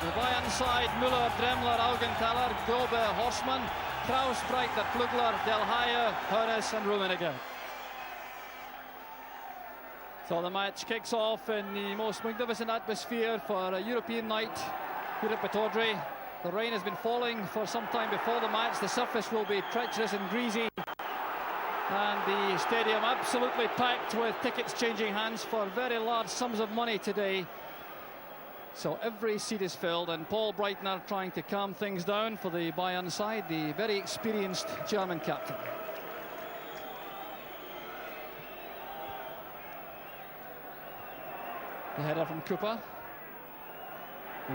The Bayern side, Müller, Dremmler, Augenthaler, Grobe, Horstmann, Kraus, Breitner, Plugler, Del Haye, Hoeneß and Rummenigge. So the match kicks off in the most magnificent atmosphere for a European night here at Pittodrie. The rain has been falling for some time before the match. The surface will be treacherous and greasy. And the stadium absolutely packed with tickets changing hands for very large sums of money today. So every seat is filled, and Paul Breitner trying to calm things down for the Bayern side, the very experienced German captain. The header from Cooper.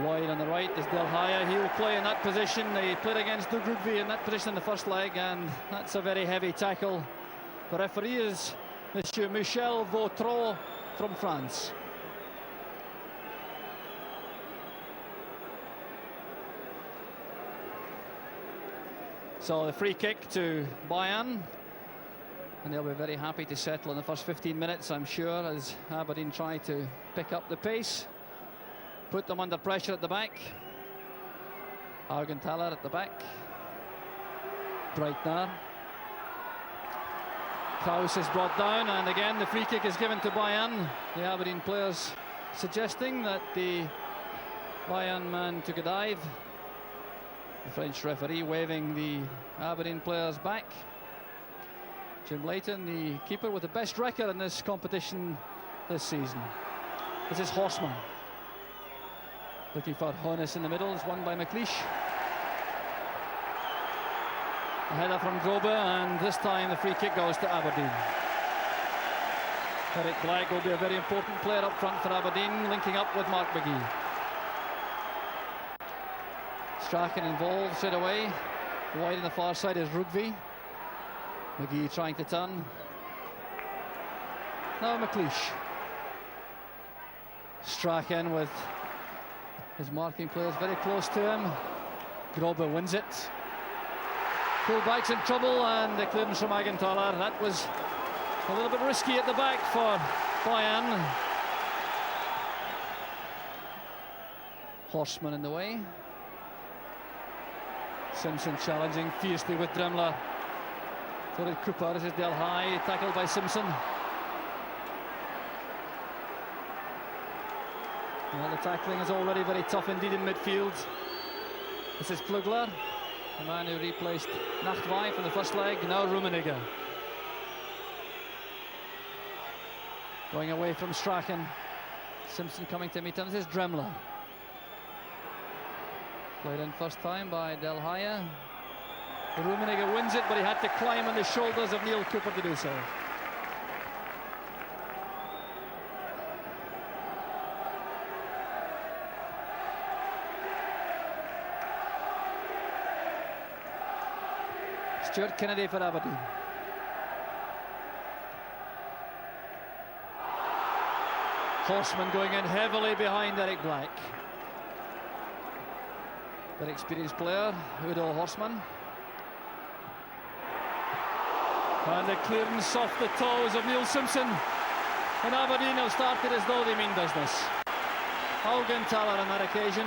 Wide on the right is Del Haye. He will play in that position. They played against Rugby in that position in the first leg, and that's a very heavy tackle. The referee is Monsieur Michel Vautreau from France. So the free kick to Bayern, and they'll be very happy to settle in the first 15 minutes, I'm sure, as Aberdeen try to pick up the pace, put them under pressure at the back. Augenthaler at the back. Breitner. Kraus is brought down, and again the free kick is given to Bayern. The Aberdeen players suggesting that the Bayern man took a dive. The French referee waving the Aberdeen players back. Jim Leighton, the keeper with the best record in this competition this season. This is Horstmann. Looking for Hoeneß in the middle. It's won by McLeish. A header from Grobe, and this time the free kick goes to Aberdeen. Eric Black will be a very important player up front for Aberdeen, linking up with Mark McGee. Strachan involved straight away. Wide on the far side is Rugby. McGee trying to turn. Now McLeish. Strachan with his marking players very close to him. Grobe wins it. Full-back's in trouble, and the clearance from Augenthaler. That was a little bit risky at the back for Bayern. Horstmann in the way. Simpson challenging fiercely with Dremmler. So did Cooper. This is Del Haye, tackled by Simpson. Well, the tackling is already very tough indeed in midfield. This is Plugler, the man who replaced Nachtwey from the first leg. Now Rummenigge. Going away from Strachan. Simpson coming to meet him. This is Dremmler. Played in first time by Del Haye. Rummenigge wins it, but he had to climb on the shoulders of Neil Cooper to do so. Stuart Kennedy for Aberdeen. Horstmann going in heavily behind Eric Black. Very experienced player, Udo Horstmann. And the clearance off the toes of Neil Simpson. And Aberdeen have started as though they mean business. Augenthaler on that occasion,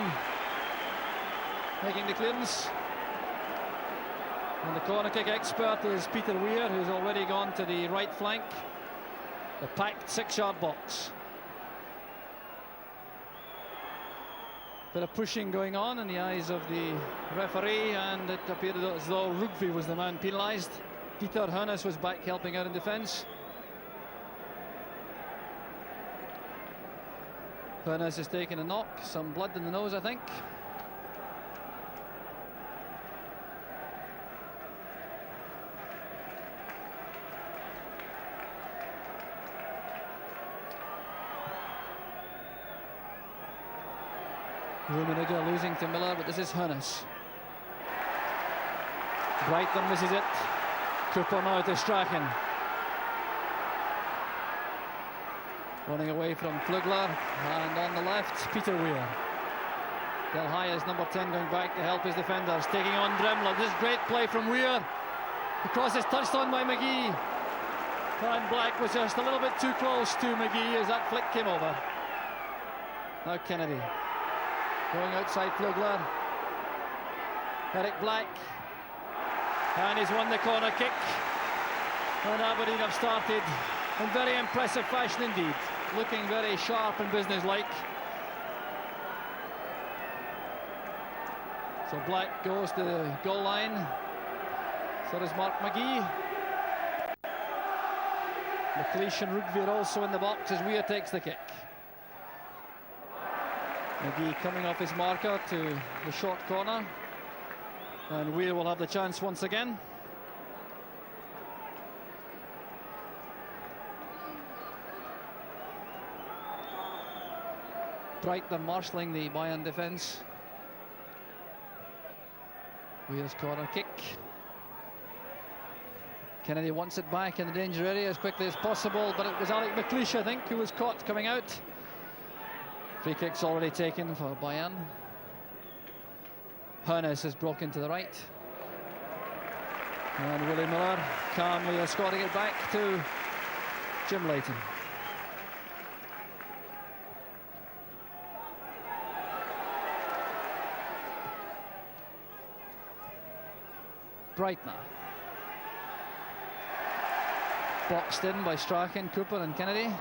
making the clearance. And the corner kick expert is Peter Weir, who's already gone to the right flank. The packed 6-yard box. Bit of pushing going on in the eyes of the referee, and it appeared as though Rugby was the man penalised. Dieter Hoeneß was back helping out in defence. Hoeneß has taken a knock, some blood in the nose, I think. Rummenigge losing to Miller, but this is Hoeneß. Breitner misses it. Cooper now to Strachan. Running away from Plugler, and on the left, Peter Weir. Del Haye is number 10 going back to help his defenders, taking on Dremmler. This is great play from Weir. The cross is touched on by McGee. And Black was just a little bit too close to McGee as that flick came over. Now Kennedy. Going outside Flugler. Eric Black. And he's won the corner kick. And Aberdeen have started in very impressive fashion indeed. Looking very sharp and businesslike. So Black goes to the goal line. So does Mark McGee. McLeish and Rugby are also in the box as Weir takes the kick. McGee coming off his marker to the short corner. And Weir will have the chance once again. Brighton marshalling the Bayern defence. Weir's corner kick. Kennedy wants it back in the danger area as quickly as possible, but it was Alec McLeish, I think, who was caught coming out. Free kick's already taken for Bayern. Hoeneß has broken to the right. And Willie Miller calmly escorting it back to Jim Leighton. Breitner. Boxed in by Strachan, Cooper and Kennedy.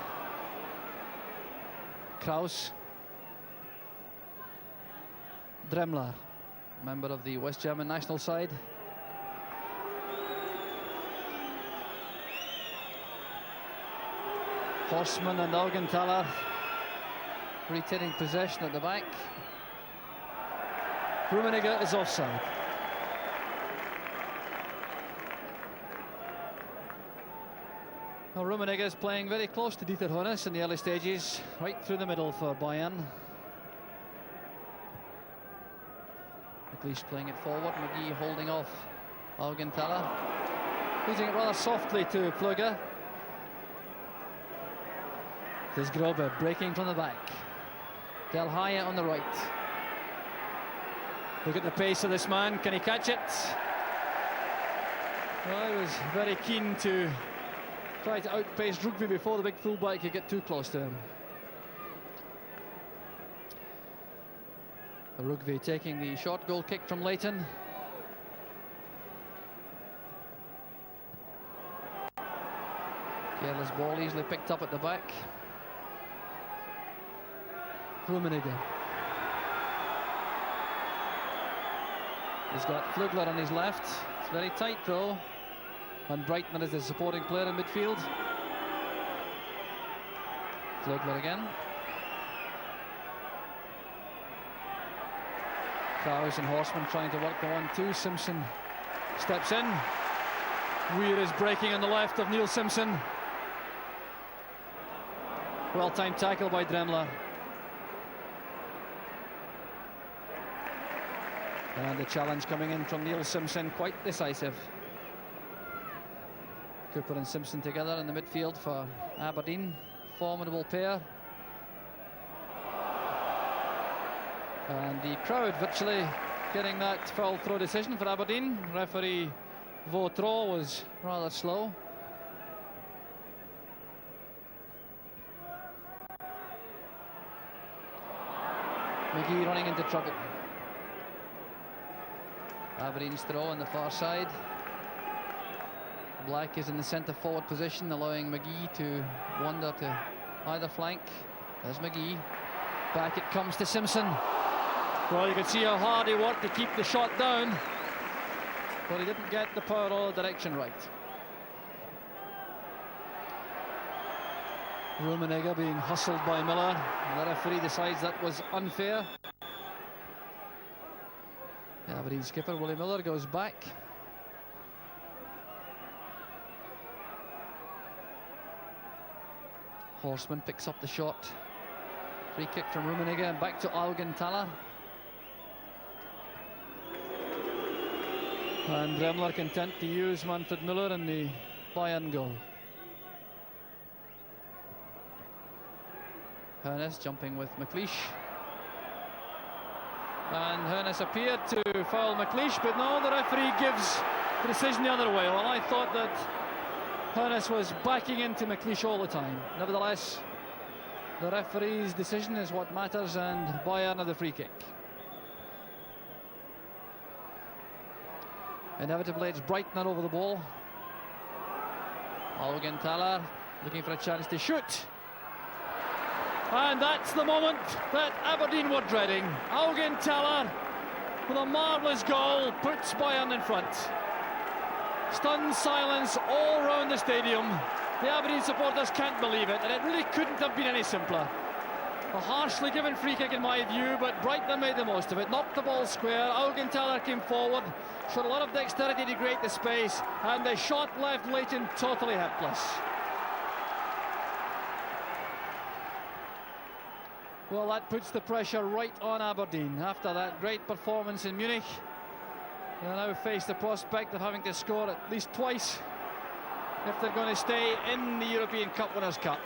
Kraus. Dremler, member of the West German national side. Horstmann and Augenthaler retaining possession at the back. Rummenigge is offside. Well, Rummenigge is playing very close to Dieter Hoeneß in the early stages, right through the middle for Bayern. McLeish playing it forward, McGee holding off Augenthaler. Losing it rather softly to Plugger. There's Grobe breaking from the back. Del Haye on the right. Look at the pace of this man, can he catch it? Well, he was very keen to try to outpace Rugby before the big fullback could get too close to him. Rugby taking the short goal kick from Leighton. Careless ball easily picked up at the back. Rummenigge. He's got Flugler on his left. It's very tight though. And Breitner is the supporting player in midfield. Flugler again. Kraus and Horstmann trying to work the 1-2. Simpson steps in. Weir is breaking on the left of Neil Simpson. Well-timed tackle by Dremler. And the challenge coming in from Neil Simpson, quite decisive. Cooper and Simpson together in the midfield for Aberdeen. Formidable pair. And the crowd virtually getting that foul throw decision for Aberdeen. Referee Vautreau was rather slow. McGee running into trouble. Aberdeen's throw on the far side. Black is in the centre forward position, allowing McGee to wander to either flank. There's McGee. Back it comes to Simpson. Well, you can see how hard he worked to keep the shot down, but he didn't get the power or the direction right. Rummenigge being hustled by Miller. The referee decides that was unfair. The Aberdeen skipper Willie Miller goes back. Horstmann picks up the shot. Free kick from Rummenigge and back to Augenthaler. And Dremler content to use Manfred Müller in the Bayern goal. Hoeneß jumping with McLeish. And Hoeneß appeared to foul McLeish, but no, the referee gives the decision the other way. Well, I thought that Hoeneß was backing into McLeish all the time. Nevertheless, the referee's decision is what matters, and Bayern have the free kick. Inevitably, it's Breitner over the ball. Augenthaler looking for a chance to shoot. And that's the moment that Aberdeen were dreading. Augenthaler with a marvellous goal puts Bayern in front. Stunned silence all round the stadium. The Aberdeen supporters can't believe it, and it really couldn't have been any simpler. A harshly given free kick in my view, but Breitner made the most of it. Knocked the ball square. Augenthaler came forward, showed a lot of dexterity to create the space, and the shot left Leighton totally helpless. Well, that puts the pressure right on Aberdeen. After that great performance in Munich, they now face the prospect of having to score at least twice if they're going to stay in the European Cup Winners' Cup.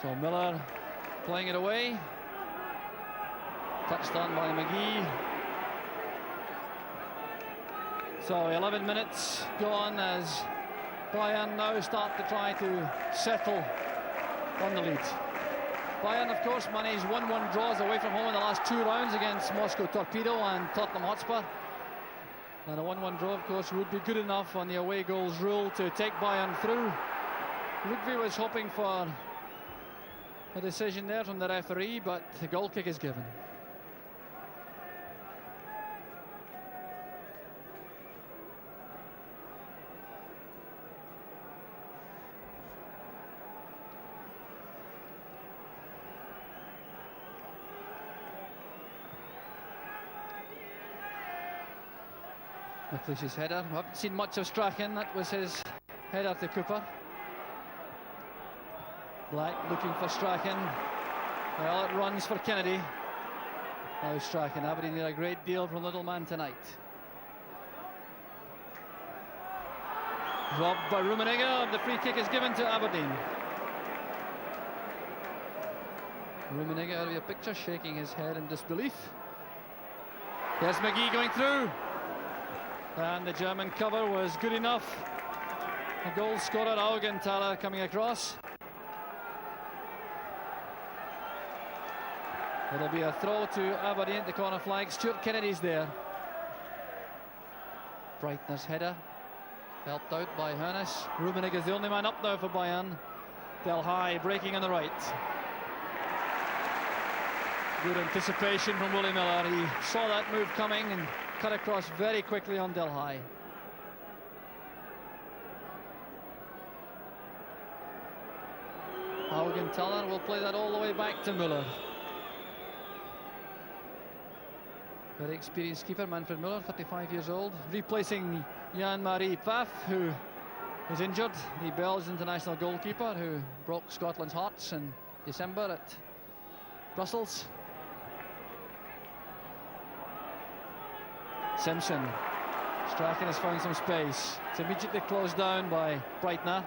So Miller playing it away. Touched on by McGee. So 11 minutes gone as Bayern now start to try to settle on the lead. Bayern, of course, managed 1-1 draws away from home in the last 2 rounds against Moscow Torpedo and Tottenham Hotspur. And a 1-1 draw, of course, would be good enough on the away goals rule to take Bayern through. Rugby was hoping for a decision there from the referee, but the goal kick is given. McLeish's header. We haven't seen much of Strachan. That was his header to Cooper. Black looking for Strachan. Well, it runs for Kennedy. Now Strachan. Aberdeen did a great deal from little man tonight. Robbed by Rummenigge. The free kick is given to Aberdeen. Rummenigge out of your picture, shaking his head in disbelief. There's McGee going through. And the German cover was good enough. A goal scorer, Augenthaler, coming across. It'll be a throw to Aberdeen at the corner flag. Stuart Kennedy's there. Breitner's header, helped out by Hoeneß. Rummenigge is the only man up now for Bayern. Del High breaking on the right. Good anticipation from Willie Miller. He saw that move coming and cut across very quickly on Del High. Augenthaler will play that all the way back to Müller. Very experienced keeper, Manfred Müller, 35 years old, replacing Jan-Marie Pfaff, who is injured, the Belgian international goalkeeper who broke Scotland's hearts in December at Brussels. Simpson. Strachan has found some space. It's immediately closed down by Breitner.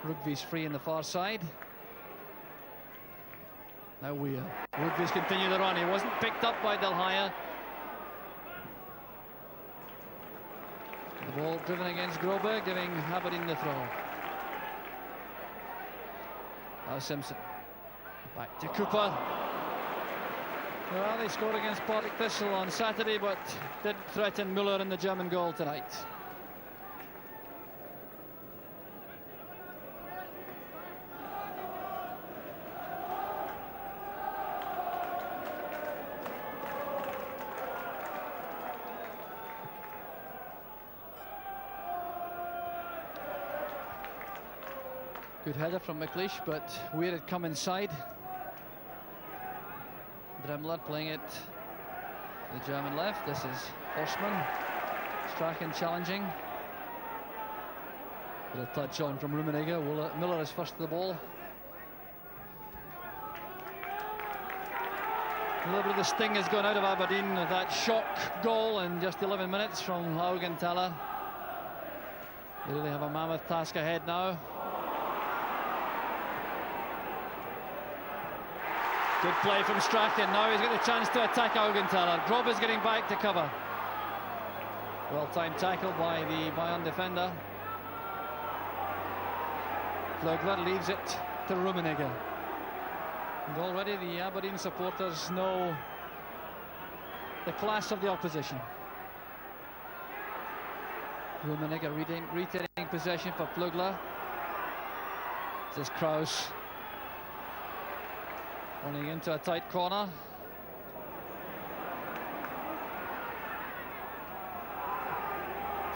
Rugby's free in the far side. Now Weir. Rugby's continue the run. He wasn't picked up by Del High. The ball driven against Grobe, giving Aberdeen the throw. Now Simpson. Back to Cooper. Well, they scored against Partick Thistle on Saturday, but did threaten Müller in the German goal tonight. Good header from McLeish, but Weir had come inside. Dremler playing it to the German left. This is Osman. Strachan challenging. With a touch on from Rummenigge. Miller is first to the ball. A little bit of the sting has gone out of Aberdeen with that shock goal in just 11 minutes from Augenthaler. They really have a mammoth task ahead now. Good play from Strachan. Now he's got the chance to attack Augenthaler. Grob is getting back to cover. Well-timed tackle by the Bayern defender. Flögler leaves it to Rummenigge. And already the Aberdeen supporters know the class of the opposition. Rummenigge retaining possession for Plugler. This is Kraus running into a tight corner.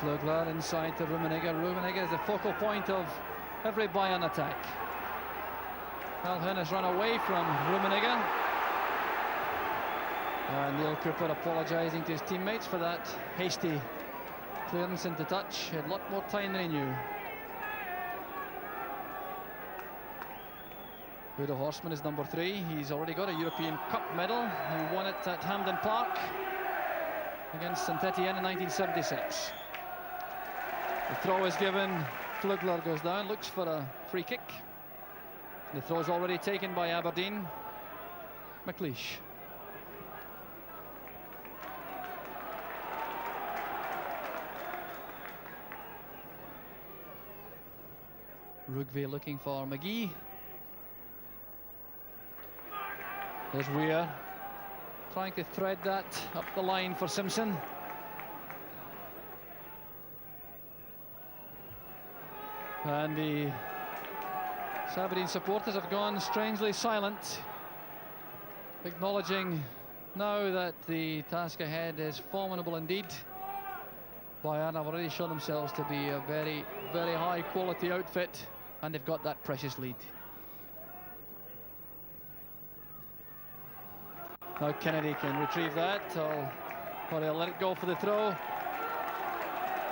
Plugler inside to Rummenigge. Rummenigge is the focal point of every Bayern attack. Alhen has run away from Rummenigge. Neil Cooper apologising to his teammates for that hasty clearance into touch. He had a lot more time than he knew. Udo Horstmann is number 3. He's already got a European Cup medal. He won it at Hampden Park against Saint-Étienne in 1976. The throw is given. Plugler goes down, looks for a free kick. The throw is already taken by Aberdeen. McLeish. Rugby looking for McGee. There's Weir trying to thread that up the line for Simpson. And the Aberdeen supporters have gone strangely silent, acknowledging now that the task ahead is formidable indeed. Bayern have already shown themselves to be a very, very high quality outfit, and they've got that precious lead. Now Kennedy can retrieve that, or he'll let it go for the throw.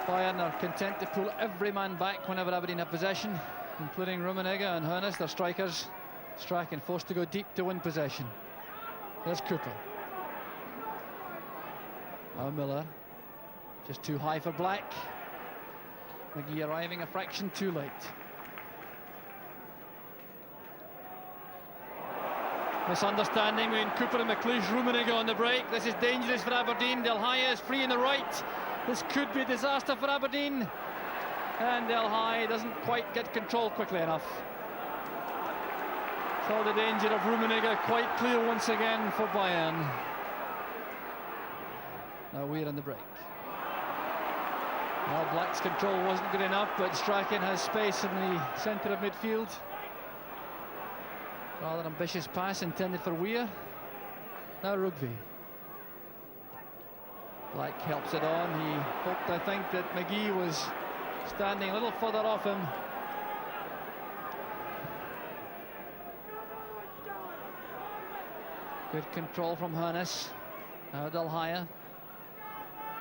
Bayern are content to pull every man back whenever Aberdeen have possession, including Rummenigge and Hoeneß, their strikers. Strachan forced to go deep to win possession. There's Cooper. Now Miller, just too high for Black. McGee arriving a fraction too late. Misunderstanding between Cooper and McLeish. Rummenigge on the break. This is dangerous for Aberdeen. Del Haye is free on the right. This could be disaster for Aberdeen. And Del Haye doesn't quite get control quickly enough. So the danger of Rummenigge quite clear once again for Bayern. Now Weir on the break. Well, Black's control wasn't good enough, but Strachan has space in the centre of midfield. Rather ambitious pass intended for Weir. Now Rugby. Black helps it on. He hoped, I think, that McGee was standing a little further off him. Good control from Hoeneß. Now Del Haye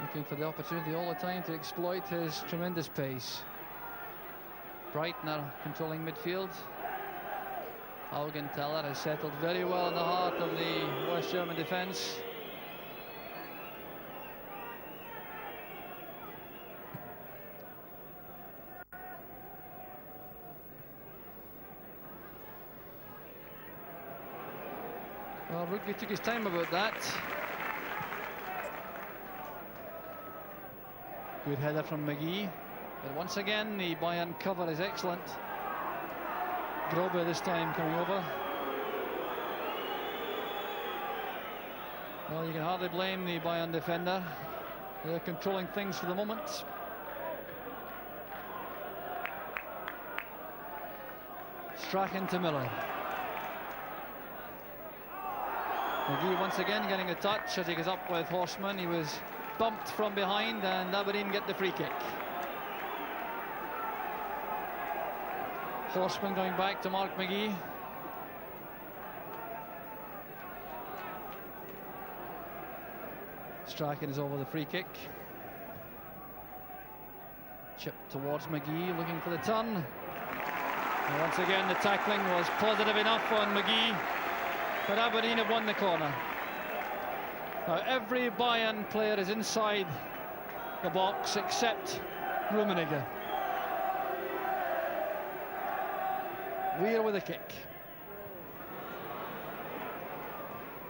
looking for the opportunity all the time to exploit his tremendous pace. Breitner controlling midfield. Augenthaler has settled very well in the heart of the West German defence. Well, Rugby took his time about that. Good header from McGee. But once again, the Bayern cover is excellent. Grobe this time coming over. Well, you can hardly blame the Bayern defender. They're controlling things for the moment. Strachan to Miller. McGee once again getting a touch as he goes up with Horstmann. He was bumped from behind, and Aberdeen get the free kick. Horstmann going back to Mark McGee. Strachan is over the free kick. Chip towards McGee, looking for the turn. And once again, the tackling was positive enough on McGee, but Aberdeen have won the corner. Now every Bayern player is inside the box except Rummenigge. Weir with a kick.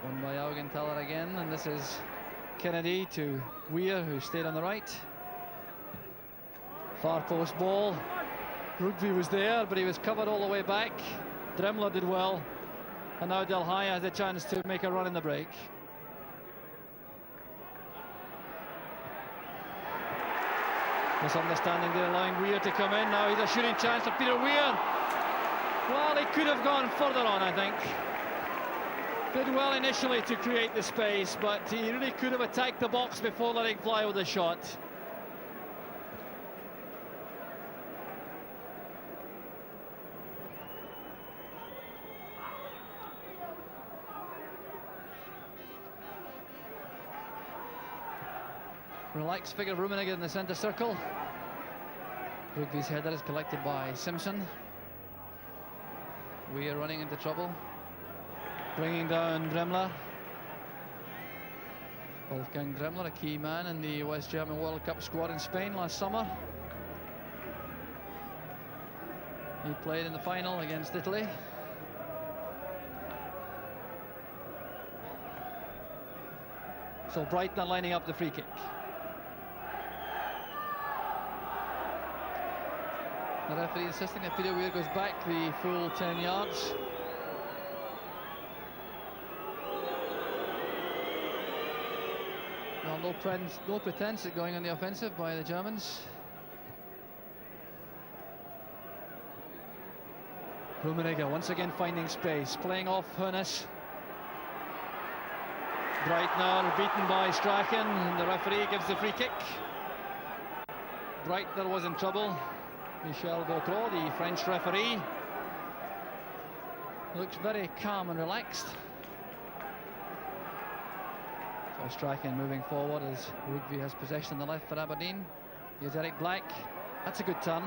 Won by Augenthaler again, and this is Kennedy to Weir, who stayed on the right. Far post ball. Rugby was there, but he was covered all the way back. Dremler did well. And now Del Haye has a chance to make a run in the break. Misunderstanding there, allowing Weir to come in. Now he's a shooting chance for Peter Weir. Well, he could have gone further on, I think. Did well initially to create the space, but he really could have attacked the box before letting fly with the shot. Relaxed figure, Rummenigge in the centre circle. Rugby's header is collected by Simpson. We are running into trouble. Bringing down Dremler. Wolfgang Dremler, a key man in the West German World Cup squad in Spain last summer. He played in the final against Italy. So Brighton are lining up the free kick. The referee insisting that Peter Weir goes back the full 10 yards. Well, no pretense at going on the offensive by the Germans. Rummenigge once again finding space, playing off Hoeneß. Breitner beaten by Strachan, and the referee gives the free kick. Breitner was in trouble. Michel Gautreau, the French referee, looks very calm and relaxed. So Strachan moving forward as Rugby has possession on the left for Aberdeen. Here's Eric Black. That's a good turn.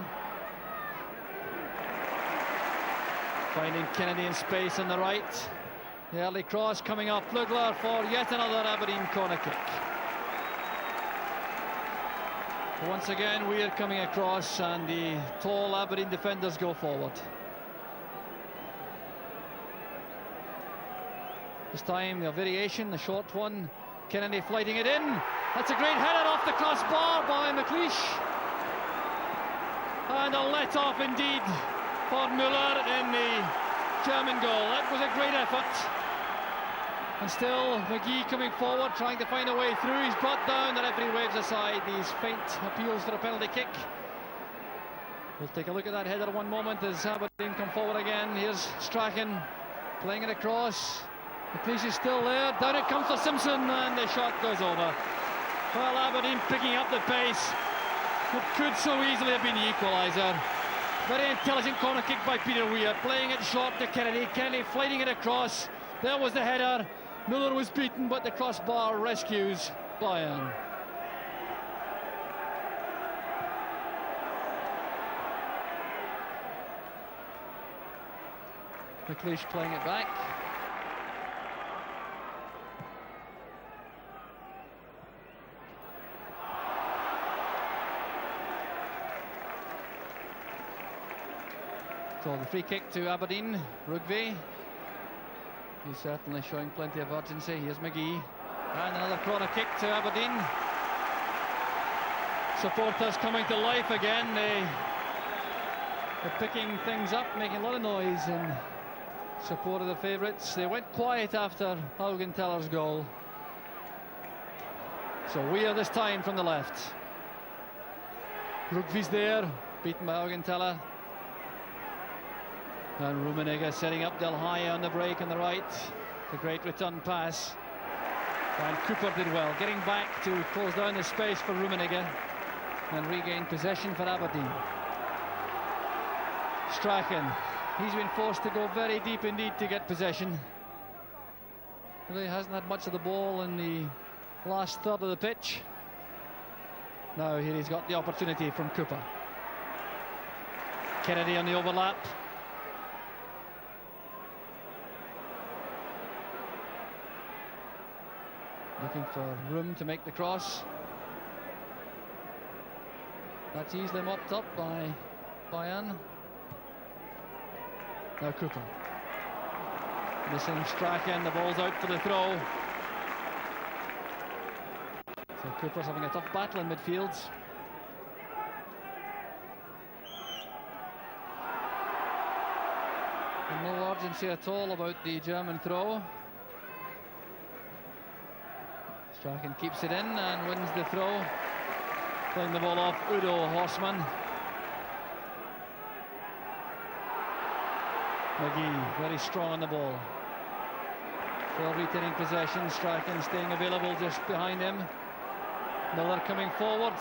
Finding Kennedy in space on the right. The early cross coming up. Flugler for yet another Aberdeen corner kick. Once again, Weir coming across, and the tall Aberdeen defenders go forward. This time, the variation, the short one. Kennedy flighting it in. That's a great header off the crossbar by McLeish. And a let-off indeed for Müller in the German goal. That was a great effort. And still, McGee coming forward, trying to find a way through. He's brought down. The referee waves aside these faint appeals for a penalty kick. We'll take a look at that header one moment as Aberdeen come forward again. Here's Strachan playing it across. McLeish is still there. Down it comes for Simpson, and the shot goes over. Well, Aberdeen picking up the pace. It could so easily have been the equaliser. Very intelligent corner kick by Peter Weir, playing it short to Kennedy. Kennedy flighting it across. There was the header. Müller was beaten, but the crossbar rescues Bayern. McLeish playing it back. So the free kick to Aberdeen, Rugby. He's certainly showing plenty of urgency. Here's McGee. And another corner kick to Aberdeen. Supporters coming to life again. They're picking things up, making a lot of noise in support of the favourites. They went quiet after Haugenthaller's goal. So Weir this time from the left. Rugby's there, beaten by Haugenthaler. And Rummenigge setting up Del Haye on the break on the right. The great return pass. And Cooper did well, getting back to close down the space for Rummenigge and regain possession for Aberdeen. Strachan, he's been forced to go very deep indeed to get possession. Really hasn't had much of the ball in the last third of the pitch. Now here he's got the opportunity from Cooper. Kennedy on the overlap. Looking for room to make the cross. That's easily mopped up by Bayern. Now Cooper. Missing Strachan, the ball's out for the throw. So Cooper's having a tough battle in midfield. And no urgency at all about the German throw. Strachan keeps it in and wins the throw, playing the ball off Udo Horstmann. McGee very strong on the ball. Still retaining possession. Strachan staying available just behind him. Miller coming forward.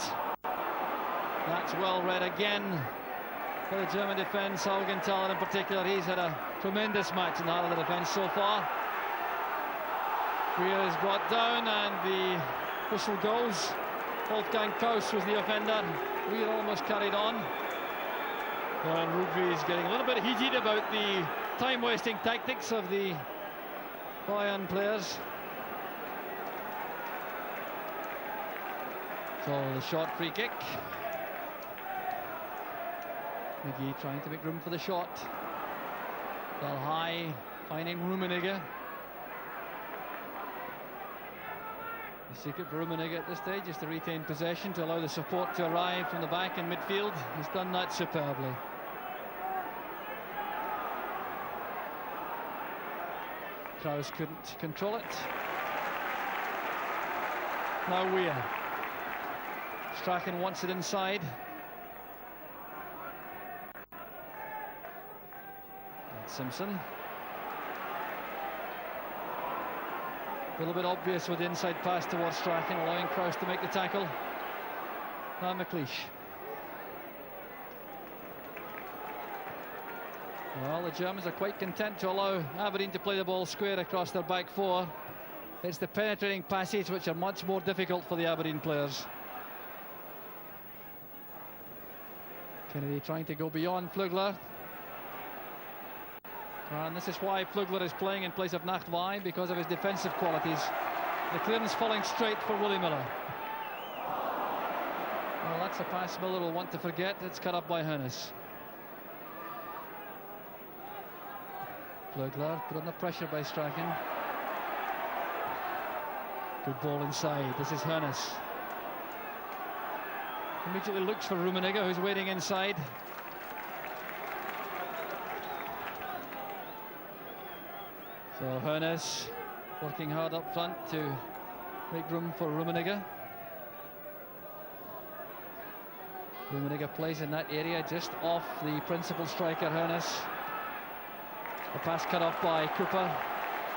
That's well read again for the German defence. Augenthaler in particular, he's had a tremendous match in the heart of the defence so far. Weir is brought down and the whistle goes. Wolfgang Kraus was the offender. Weir almost carried on. And Rugby is getting a little bit heated about the time-wasting tactics of the Bayern players. So the short free kick. McGee trying to make room for the shot. Well high, finding Rummenigge. The secret for Rummenigge at this stage is to retain possession, to allow the support to arrive from the back in midfield. He's done that superbly. Kraus couldn't control it. Now Weir. Strachan wants it inside. And Simpson. A little bit obvious with the inside pass towards Strachan, allowing Kraus to make the tackle. Now McLeish. Well, the Germans are quite content to allow Aberdeen to play the ball square across their back four. It's the penetrating passes which are much more difficult for the Aberdeen players. Kennedy trying to go beyond Flugler. And this is why Flugler is playing in place of Nachtwey, because of his defensive qualities. The clearance falling straight for Willie Miller. Well, that's a pass Miller will want to forget. It's cut up by Hoeneß. Flugler put under pressure by Strachan. Good ball inside. This is Hoeneß. Immediately looks for Rummenigge, who's waiting inside. So Hoeneß working hard up front to make room for Rummenigge. Rummenigge plays in that area just off the principal striker Hoeneß. The pass cut off by Cooper.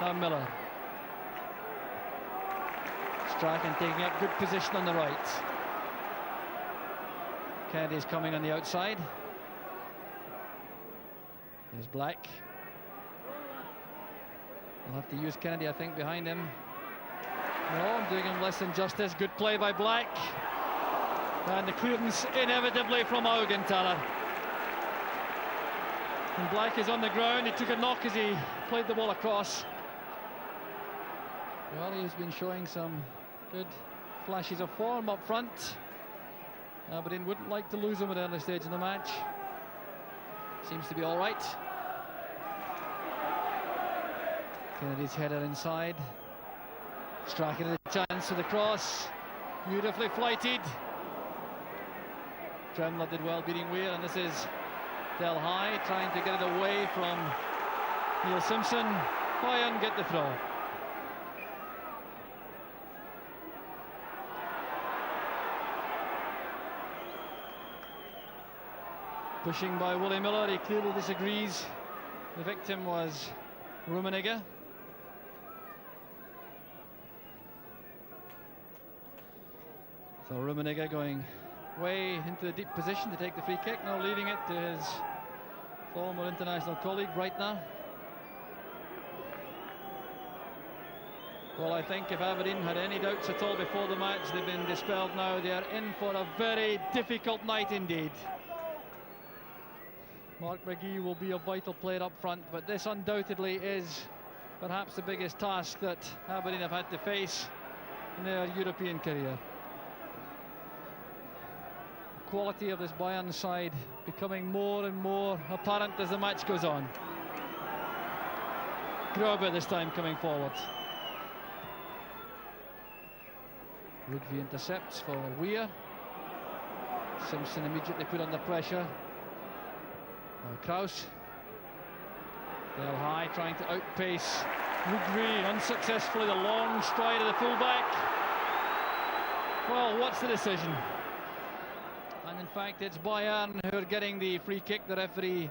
Now Miller. Strachan taking up good position on the right. Kennedy's coming on the outside. There's Black. We'll have to use Kennedy, I think, behind him. No, I'm doing him less than justice. Good play by Black. And the clearance inevitably from Augenthaler. And Black is on the ground. He took a knock as he played the ball across. Well, he's been showing some good flashes of form up front. Aberdeen wouldn't like to lose him at an early stage in the match. Seems to be all right. Kennedy's header inside. Strachan had a chance for the cross. Beautifully flighted. Tremler did well beating Weir, and this is Del High trying to get it away from Neil Simpson. Bayern get the throw. Pushing by Willie Miller, he clearly disagrees. The victim was Rummenigge. So Rummenigge going way into the deep position to take the free kick, now leaving it to his former international colleague Breitner. Well, I think if Aberdeen had any doubts at all before the match, they've been dispelled now. They are in for a very difficult night indeed. Mark McGee will be a vital player up front, but this undoubtedly is perhaps the biggest task that Aberdeen have had to face in their European career. The quality of this Bayern side becoming more and more apparent as the match goes on. Grobe this time coming forward. Rugby intercepts for Weir. Simpson immediately put under pressure. Kraus. Del High trying to outpace Pittodrie, unsuccessfully. The long stride of the fullback. Well, what's the decision? And in fact, it's Bayern who are getting the free kick. The referee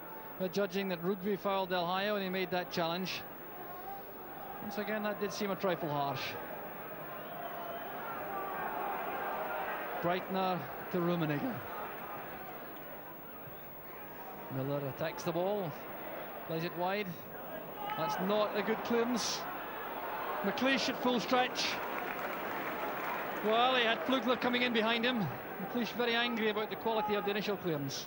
judging that Pittodrie fouled Del High when he made that challenge. Once again, that did seem a trifle harsh. Breitner to Rummenigge. Miller attacks the ball, plays it wide. That's not a good clearance. McLeish at full stretch. Well, he had Flugler coming in behind him. McLeish very angry about the quality of the initial clearance.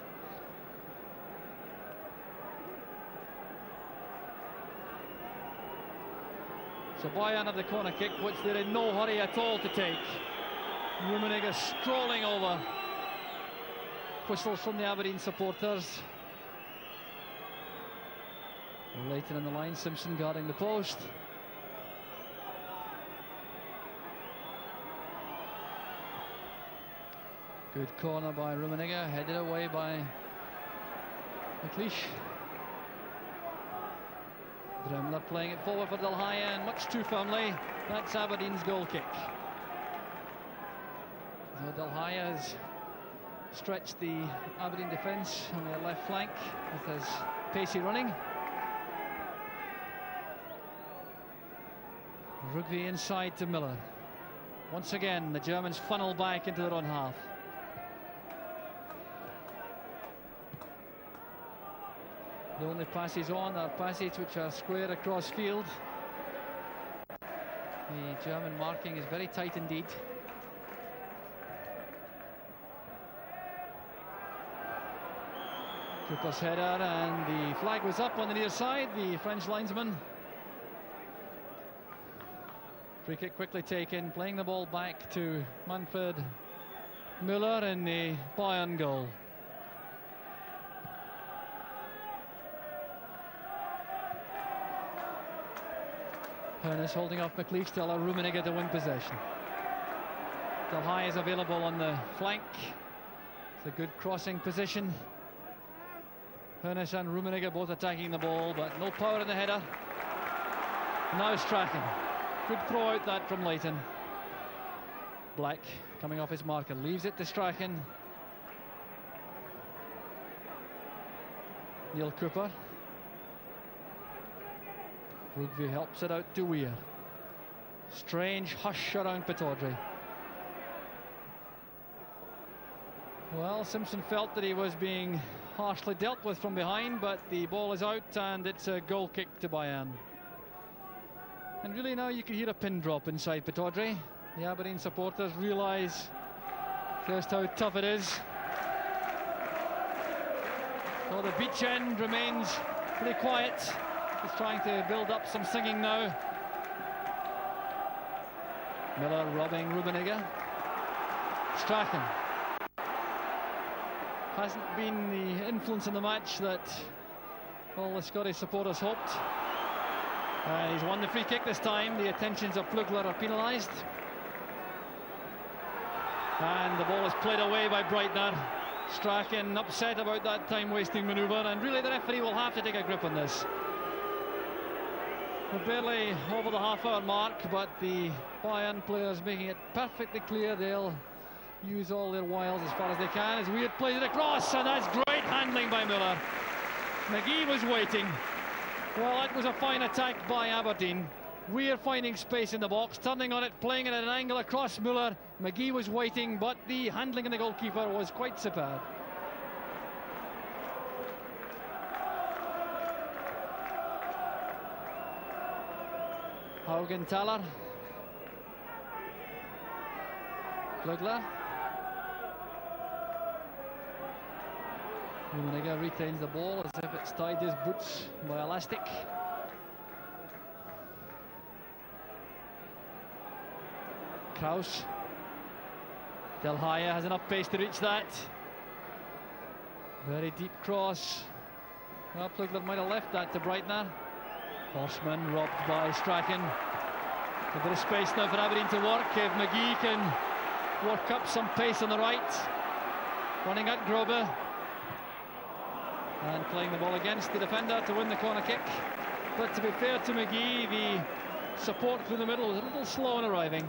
So Bayern have the corner kick, which they're in no hurry at all to take. Rummenigge strolling over. Whistles from the Aberdeen supporters. Later in the line, Simpson guarding the post. Good corner by Rummenigge, headed away by McLeish. Dremler playing it forward for Del High, and much too firmly. That's Aberdeen's goal kick. So Del High has stretched the Aberdeen defence on their left flank with his pacey running. Rugby inside to Miller. Once again, the Germans funnel back into their own half. The only passes on are passes which are square across field. The German marking is very tight indeed. Cooper's header, and the flag was up on the near side, the French linesman. Free kick quickly taken, playing the ball back to Manfred Müller in the Bayern goal. Hoeneß holding off McLeish to allow Rummenigge to win possession. Del High is available on the flank. It's a good crossing position. Hoeneß and Rummenigge both attacking the ball, but no power in the header. Now Strachan. Good throw out that from Leighton. Black coming off his marker, leaves it to Strachan. Neil Cooper. Rugby helps it out to Weir. Strange hush around Pittodrie. Well, Simpson felt that he was being harshly dealt with from behind, but the ball is out and it's a goal kick to Bayern. And really now you can hear a pin drop inside Pittodrie. The Aberdeen supporters realise just how tough it is. So the beach end remains pretty quiet. He's trying to build up some singing now. Miller robbing Rummenigge. Strachan. Hasn't been the influence in the match that all the Scottish supporters hoped. He's won the free kick this time. The attentions of Flugler are penalised. And the ball is played away by Breitner. Strachan upset about that time-wasting manoeuvre, and really the referee will have to take a grip on this. We're barely over the half-hour mark, but the Bayern players making it perfectly clear they'll use all their wiles as far as they can. As Weir plays it across, and that's great handling by Miller. McGee was waiting. Well, that was a fine attack by Aberdeen. Weir finding space in the box, turning on it, playing it at an angle across Müller. McGee was waiting, but the handling of the goalkeeper was quite superb. Haugenthaler. Flugler. Rummenigge retains the ball as if it's tied to his boots by elastic. Kraus. Del High has enough pace to reach that. Very deep cross. Well, Flugler might have left that to Breitner. Horseman robbed by Strachan. A bit of space now for Aberdeen to work. If McGee can work up some pace on the right. Running at Grobe. And playing the ball against the defender to win the corner kick. But to be fair to McGee, the support through the middle was a little slow in arriving.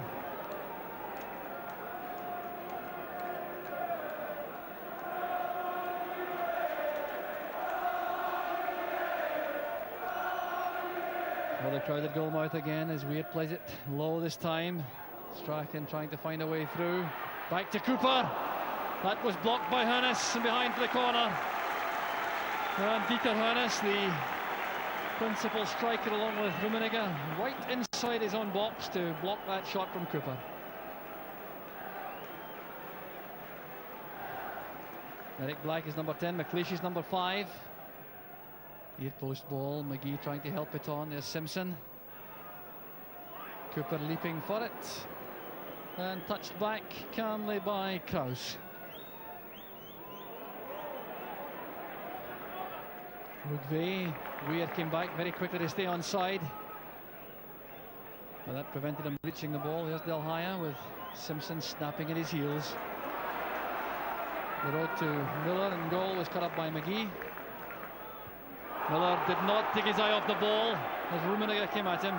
Well, the crowded goalmouth again as Weir plays it low this time. Strachan trying to find a way through. Back to Cooper. That was blocked by Hoeneß and behind for the corner. And Dieter Hoeneß, the principal striker along with Rummenigge, right inside his own box to block that shot from Cooper. Eric Black is number 10, McLeish is number 5. Near post ball, McGee trying to help it on. There's Simpson. Cooper leaping for it. And touched back calmly by Kraus. Rugve, Weir came back very quickly to stay onside. Well, that prevented him reaching the ball. There's Del Haya with Simpson snapping at his heels. The road to Miller and goal was cut up by McGee. Miller did not take his eye off the ball as Rummenigge came at him.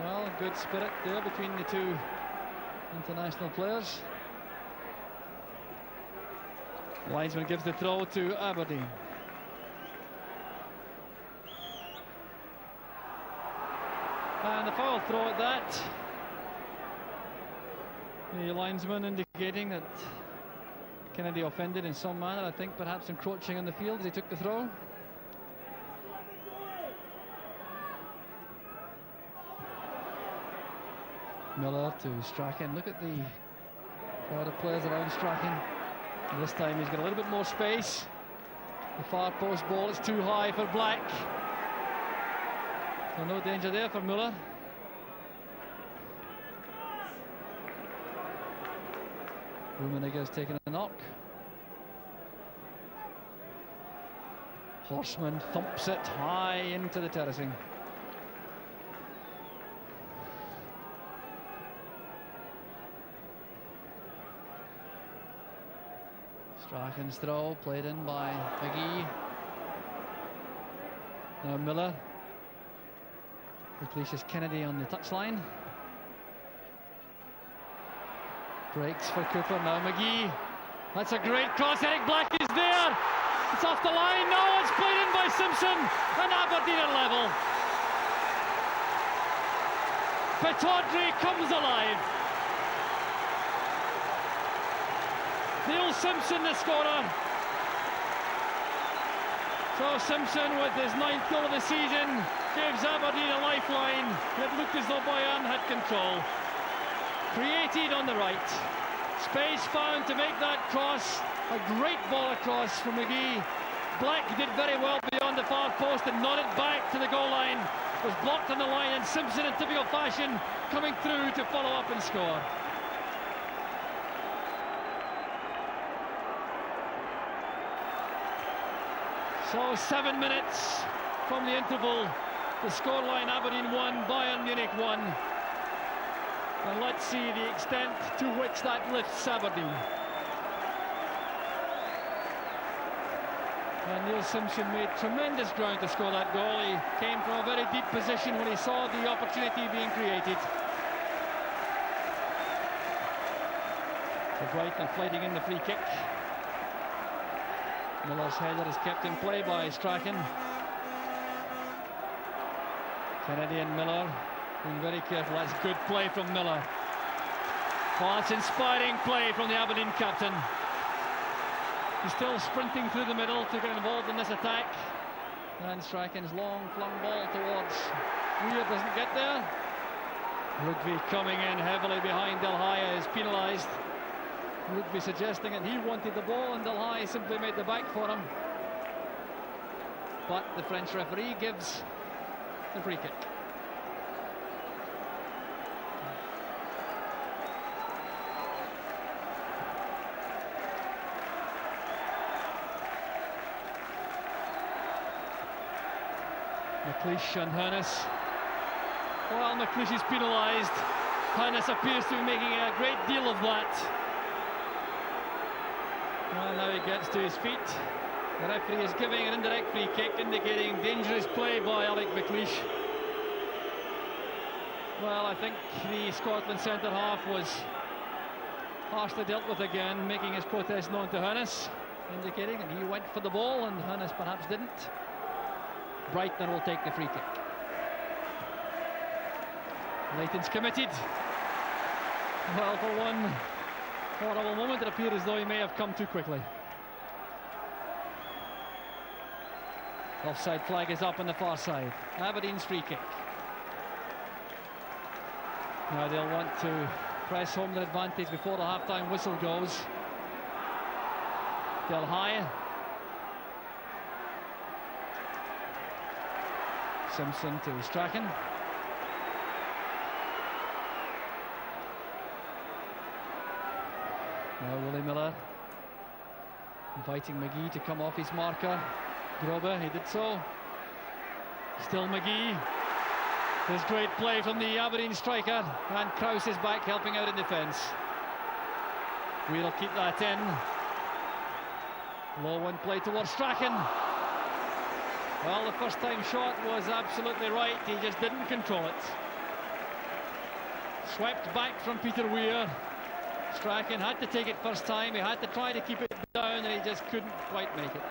Well, good spirit there between the two international players. Linesman gives the throw to Aberdeen. And the foul throw at that. The linesman indicating that Kennedy offended in some manner, I think perhaps encroaching on the field as he took the throw. Miller to Strachan. Look at the crowd of players around Strachan. And this time he's got a little bit more space. The far post ball is too high for Black. So no danger there for Miller. Rummenigge has taken a knock. Horseman thumps it high into the terracing. Strachan's throw played in by McGee. Now Miller replaces Kennedy on the touchline. Breaks for Cooper. Now McGee. That's a great cross. Eric Black is there. It's off the line. No, it's played in by Simpson. And Aberdeen are level. Pittodrie comes alive. Neil Simpson, the scorer. So Simpson, with his 9th goal of the season, gives Aberdeen a lifeline. It looked as though Bayern had control. Created on the right. Space found to make that cross. A great ball across from McGee. Black did very well beyond the far post and nodded back to the goal line. Was blocked on the line, and Simpson in typical fashion coming through to follow up and score. So 7 minutes from the interval. The scoreline: Aberdeen 1, Bayern Munich 1. And let's see the extent to which that lifts Aberdeen. And Neil Simpson made tremendous ground to score that goal. He came from a very deep position when he saw the opportunity being created. So Brighton fighting in the free kick. Miller's header is kept in play by Strachan. Kennedy and Miller being very careful. That's good play from Miller. Oh, that's inspiring play from the Aberdeen captain. He's still sprinting through the middle to get involved in this attack. And Strachan's long flung ball towards Weir doesn't get there. Rugby coming in heavily behind Del Haya is penalised. Rugby suggesting that he wanted the ball and Del Haya simply made the back for him. But the French referee gives the free kick. McLeish and Hoeneß. Well, McLeish is penalised. Hoeneß appears to be making a great deal of that. Well, now he gets to his feet. The referee is giving an indirect free kick, indicating dangerous play by Alec McLeish. Well, I think the Scotland centre-half was harshly dealt with again, making his protest known to Hannes, indicating that he went for the ball and Hannes perhaps didn't. Breitner will take the free kick. Leighton's committed. Well, for one horrible moment, it appeared as though he may have come too quickly. Offside flag is up on the far side. Aberdeen's free kick. Now they'll want to press home their advantage before the half-time whistle goes. Del High. Simpson to Strachan. Now Willie Miller inviting McGee to come off his marker. Grobe, he did so. Still McGee. There's great play from the Aberdeen striker, and Krause is back helping out in defence. We'll keep that in. Low one play towards Strachan. Well, the first time shot was absolutely right, he just didn't control it. Swept back from Peter Weir. Strachan had to take it first time, he had to try to keep it down, and he just couldn't quite make it.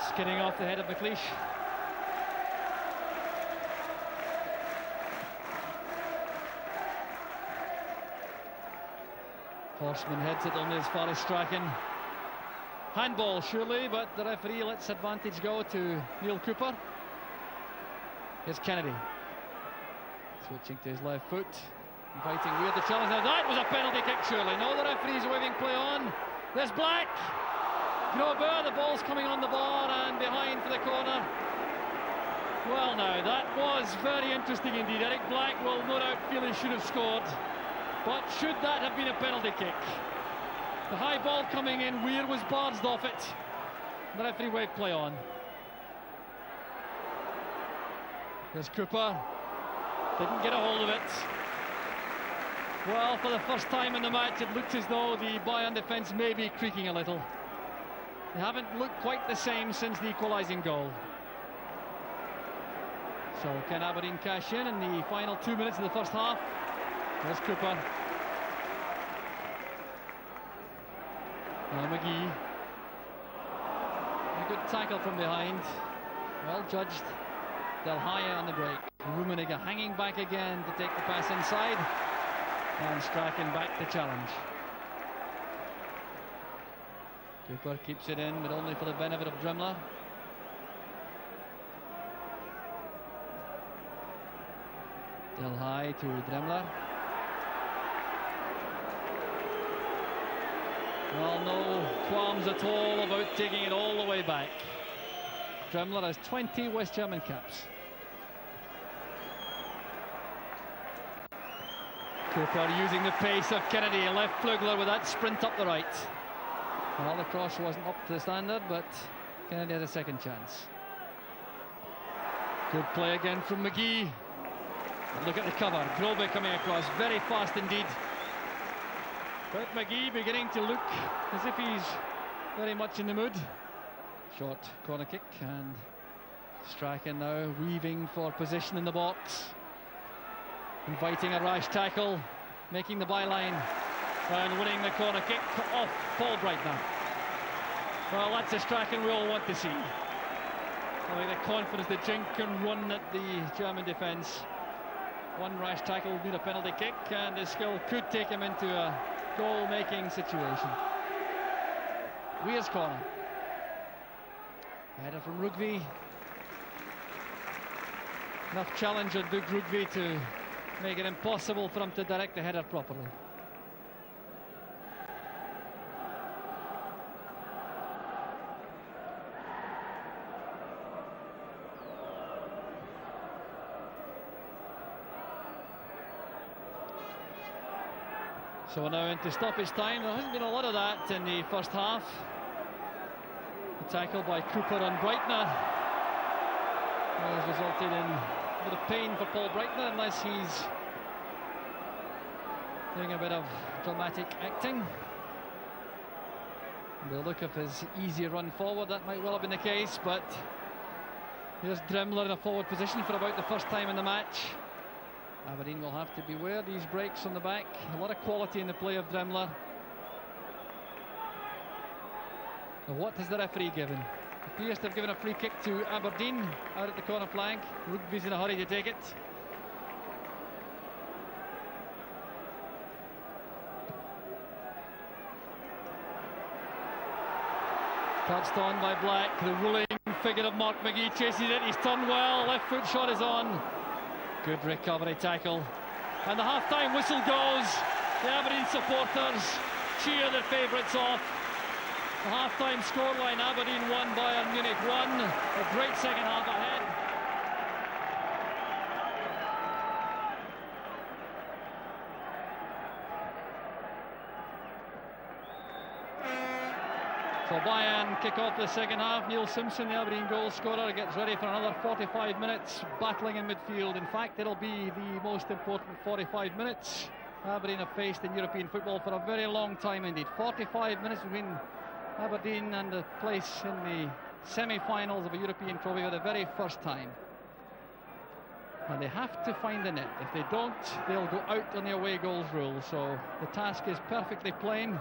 Skidding off the head of McLeish. Horseman heads it only as far as Strachan. Handball surely, but the referee lets advantage go to Neil Cooper. Here's Kennedy. Switching to his left foot. Inviting Weir to challenge. Now that was a penalty kick surely. No, the referee's waving play on. There's Black. Grobe, the ball's coming on the bar and behind for the corner. Well now, that was very interesting indeed. Eric Black will no doubt feel he should have scored. But should that have been a penalty kick? The high ball coming in, Weir was barged off it. The referee waved play on. There's Cooper. Didn't get a hold of it. Well, for the first time in the match, it looks as though the Bayern defence may be creaking a little. They haven't looked quite the same since the equalising goal. So can Aberdeen cash in the final 2 minutes of the first half? There's Cooper. Now McGee. A good tackle from behind. Well judged. Del Haya on the break. Rummenigge hanging back again to take the pass inside. And Strachan back to challenge. Cooper keeps it in, but only for the benefit of Dremler. Del High to Dremler. Well, no qualms at all about taking it all the way back. Dremler has 20 West German caps. Cooper using the pace of Kennedy, left Flugler with that sprint up the right. Well, the cross wasn't up to the standard, but Kennedy had a second chance. Good play again from McGee. Look at the cover, Grobe coming across, very fast indeed. But McGee beginning to look as if he's very much in the mood. Short corner kick, and Strachan now weaving for position in the box. Inviting a rash tackle, making the byline, and winning the corner kick off Paul Breitner. Well, that's a Strachan we all want to see. I think the confidence, the jink and run at the German defence. One rash tackle would need a penalty kick, and his skill could take him into a goal-making situation. Weir's corner. Header from Rugby. Enough challenge on Doug Rugby to make it impossible for him to direct the header properly. So we're now into stoppage time. There hasn't been a lot of that in the first half. tackle by Cooper on Breitner has resulted in a bit of pain for Paul Breitner, unless he's doing a bit of dramatic acting. The look of his easy run forward, that might well have been the case, but here's Dremler in a forward position for about the first time in the match. Aberdeen will have to beware these breaks on the back. A lot of quality in the play of Dremler. Now, what has the referee given? It appears to have given a free kick to Aberdeen out at the corner flag. Rugby's in a hurry to take it. Touched on by Black. The ruling figure of Mark McGee chases it. He's turned well. Left foot shot is on. Good recovery tackle. And the half-time whistle goes. The Aberdeen supporters cheer their favourites off. The half-time scoreline: Aberdeen 1, Bayern Munich 1. A great second half ahead. So Bayern kick off the second half. Neil Simpson, the Aberdeen goal scorer, gets ready for another 45 minutes battling in midfield. In fact, it'll be the most important 45 minutes Aberdeen have faced in European football for a very long time indeed. 45 minutes between Aberdeen and the place in the semi-finals of a European trophy for the very first time. And they have to find the net. If they don't, they'll go out on the away goals rule. So the task is perfectly plain.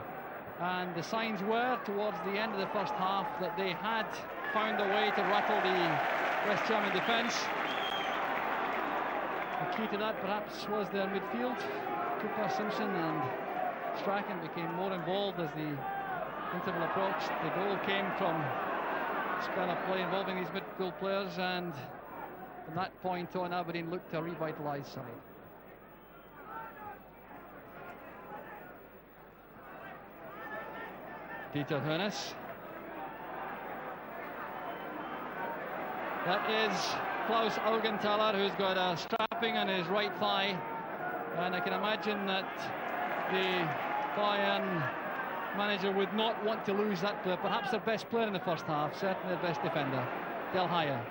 And the signs were, towards the end of the first half, that they had found a way to rattle the West German defence. The key to that, perhaps, was their midfield. Cooper, Simpson and Strachan became more involved as the interval approached. The goal came from a spell of play involving these midfield players, and from that point on, Aberdeen looked a revitalised side. Peter Hoeneß. That is Klaus Augenthaler, who's got a strapping on his right thigh, and I can imagine that the Bayern manager would not want to lose that player. Perhaps their best player in the first half, certainly their best defender, Del Hayer,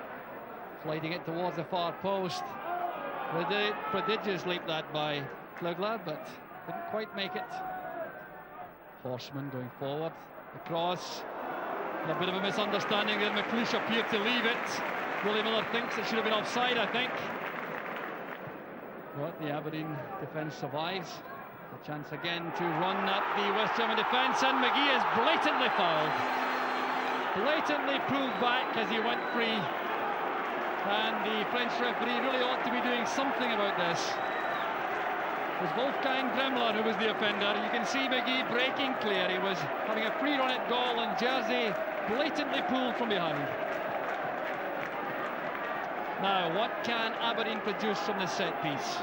sliding it towards the far post. Prodigious leap that by Klugler, but didn't quite make it. Horseman going forward, the cross, a bit of a misunderstanding there. McLeish appeared to leave it. Willie Miller thinks it should have been offside, I think. But the Aberdeen defence survives. A chance again to run at the West German defence, and McGee is blatantly fouled. Blatantly pulled back as he went free. And the French referee really ought to be doing something about this. It was Wolfgang Dremler who was the offender. You can see McGee breaking clear. He was having a free run at goal, and Jersey blatantly pulled from behind. Now, what can Aberdeen produce from this set piece?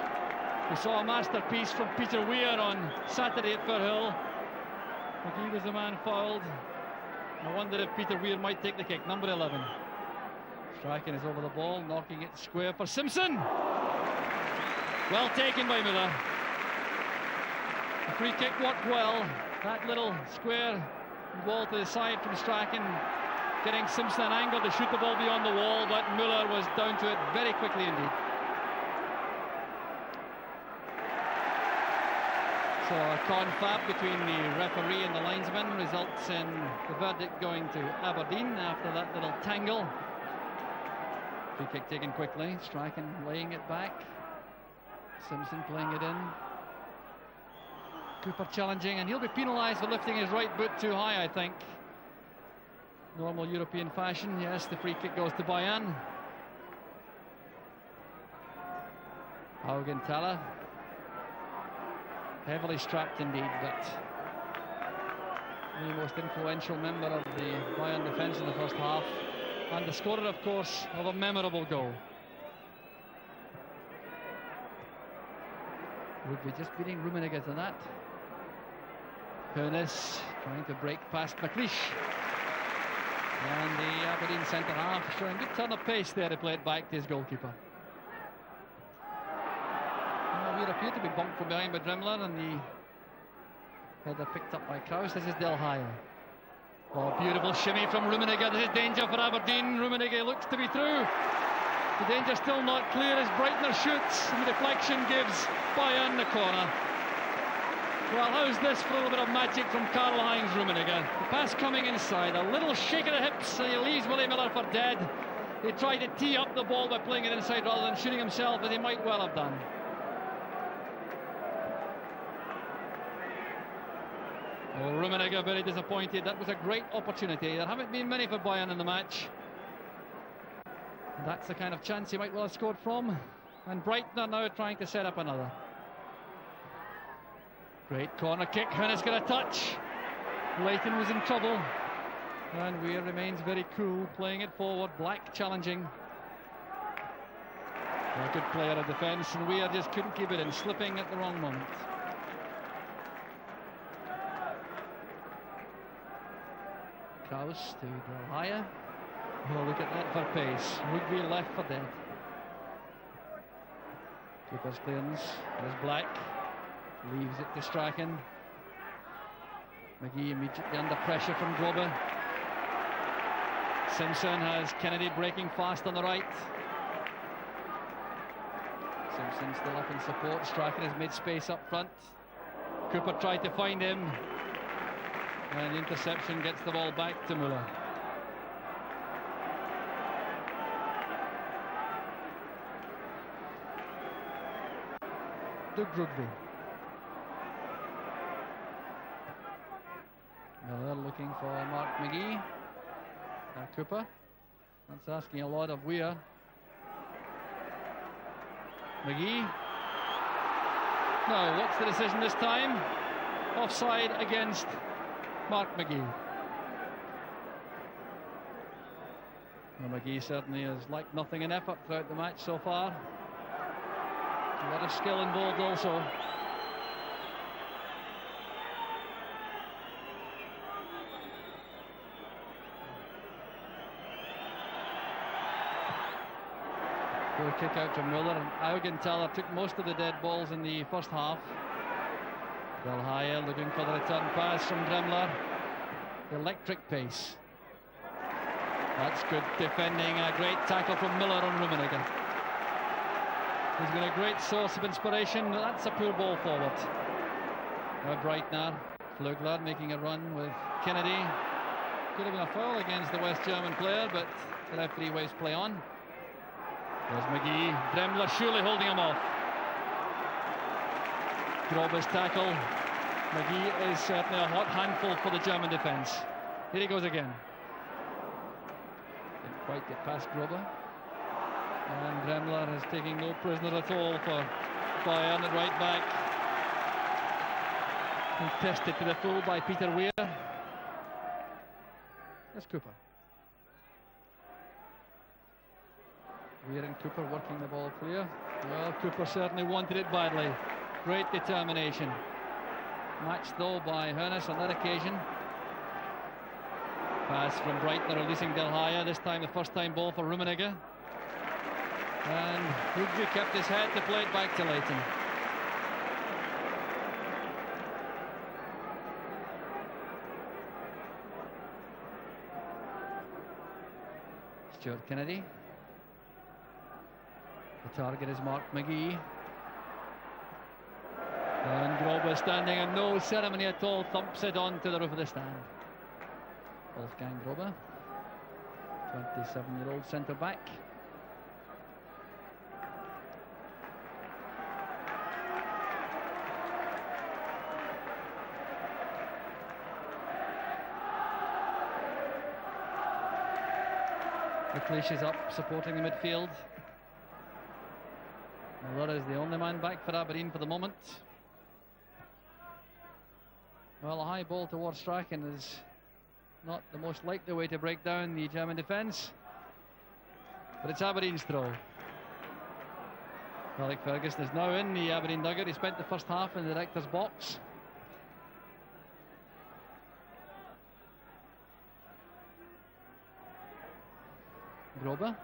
We saw a masterpiece from Peter Weir on Saturday at Firhill. McGee was the man fouled. I wonder if Peter Weir might take the kick. Number 11. Strachan is over the ball, knocking it square for Simpson. Well taken by Miller. The free kick worked well. That little square ball to the side from Strachan, getting Simpson an angle to shoot the ball beyond the wall, but Miller was down to it very quickly indeed. So a confab between the referee and the linesman results in the verdict going to Aberdeen after that little tangle. Free kick taken quickly, Strachan laying it back. Simpson playing it in. Cooper challenging, and he'll be penalised for lifting his right boot too high, I think. Normal European fashion. Yes, the free kick goes to Bayern. Augenthaler. Heavily strapped indeed, but the most influential member of the Bayern defence in the first half. And the scorer, of course, of a memorable goal. Would be just beating Rummenigge on that. Hoeneß trying to break past McLeish. And the Aberdeen centre-half showing good turn of pace there to play it back to his goalkeeper. Well, we appear to be bumped from behind by Dremler, and the header picked up by Kraus. This is Del Hayer. Oh, beautiful shimmy from Rummenigge. This is danger for Aberdeen. Rummenigge looks to be through. The danger still not clear as Breitner shoots, and the deflection gives Bayern the corner. Well, how's this for a little bit of magic from Karl-Heinz Rummenigge? The pass coming inside, a little shake of the hips, and he leaves Willie Miller for dead. He tried to tee up the ball by playing it inside rather than shooting himself, as he might well have done. Oh, Rummenigge very disappointed. That was a great opportunity. There haven't been many for Bayern in the match. That's the kind of chance he might well have scored from. And Breitner now trying to set up another. Great corner kick. Hoeneß got a touch. Leighton was in trouble. And Weir remains very cool, playing it forward. Black challenging. A good player of defence, and Weir just couldn't keep it in, slipping at the wrong moment. Kraus to Delhaya. Oh, look at that for pace. Rugby left for dead. Keeper's clearance. There's Black. Leaves it to Strachan. McGee immediately under pressure from Grobe. Simpson has Kennedy breaking fast on the right. Simpson still up in support. Strachan has made space up front. Cooper tried to find him. And the interception gets the ball back to Muller. Doug Rugby. Miller looking for Mark McGee. Cooper. That's asking a lot of Weir. McGee. No, what's the decision this time? Offside against Mark McGee. Well, McGee certainly has lacked nothing in effort throughout the match so far. A lot of skill involved also. Good kick out from Muller, and Augenthaler took most of the dead balls in the first half. Delhaya looking for the return pass from Dremler. Electric pace. That's good defending, a great tackle from Miller on Rummenigge. He's been a great source of inspiration. That's a poor ball forward. Now Breitner. Flugler making a run with Kennedy. Could have been a foul against the West German player, but the referee waves play on. There's McGee. Dremler surely holding him off. Grobe's tackle. McGee is certainly a hot handful for the German defence. Here he goes again. Didn't quite get past Grobe. And Dremler is taking no prisoner at all for Bayern at right back. Contested to the full by Peter Weir. That's Cooper. Weir and Cooper working the ball clear. Well, Cooper certainly wanted it badly. Great determination. Matched though by Hoeneß on that occasion. Pass from Breitner releasing Delhaya. This time the first time ball for Rummenigge. And Rugby kept his head to play it back to Leighton. Stuart Kennedy. The target is Mark McGee. And Grobe standing and no ceremony at all, thumps it on to the roof of the stand. Wolfgang Grobe, 27-year-old centre-back. McLeish is up supporting the midfield. Miller is the only man back for Aberdeen for the moment. Well, a high ball towards Strachan is not the most likely way to break down the German defence, but it's Aberdeen's throw. Alec Ferguson is now in the Aberdeen dugout. He spent the first half in the director's box. Grobe.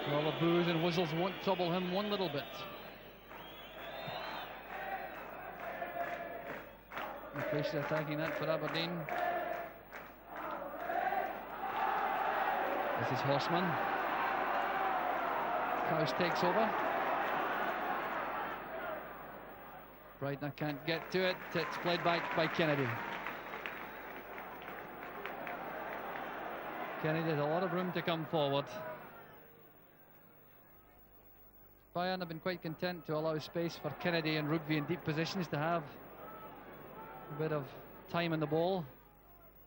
Well, the boos and whistles won't trouble him one little bit. McLeish is attacking that for Aberdeen. This is Horseman. Kraus takes over. Breitner can't get to it. It's played back by Kennedy. Kennedy has a lot of room to come forward. Bayern have been quite content to allow space for Kennedy and Rugby in deep positions to have a bit of time on the ball,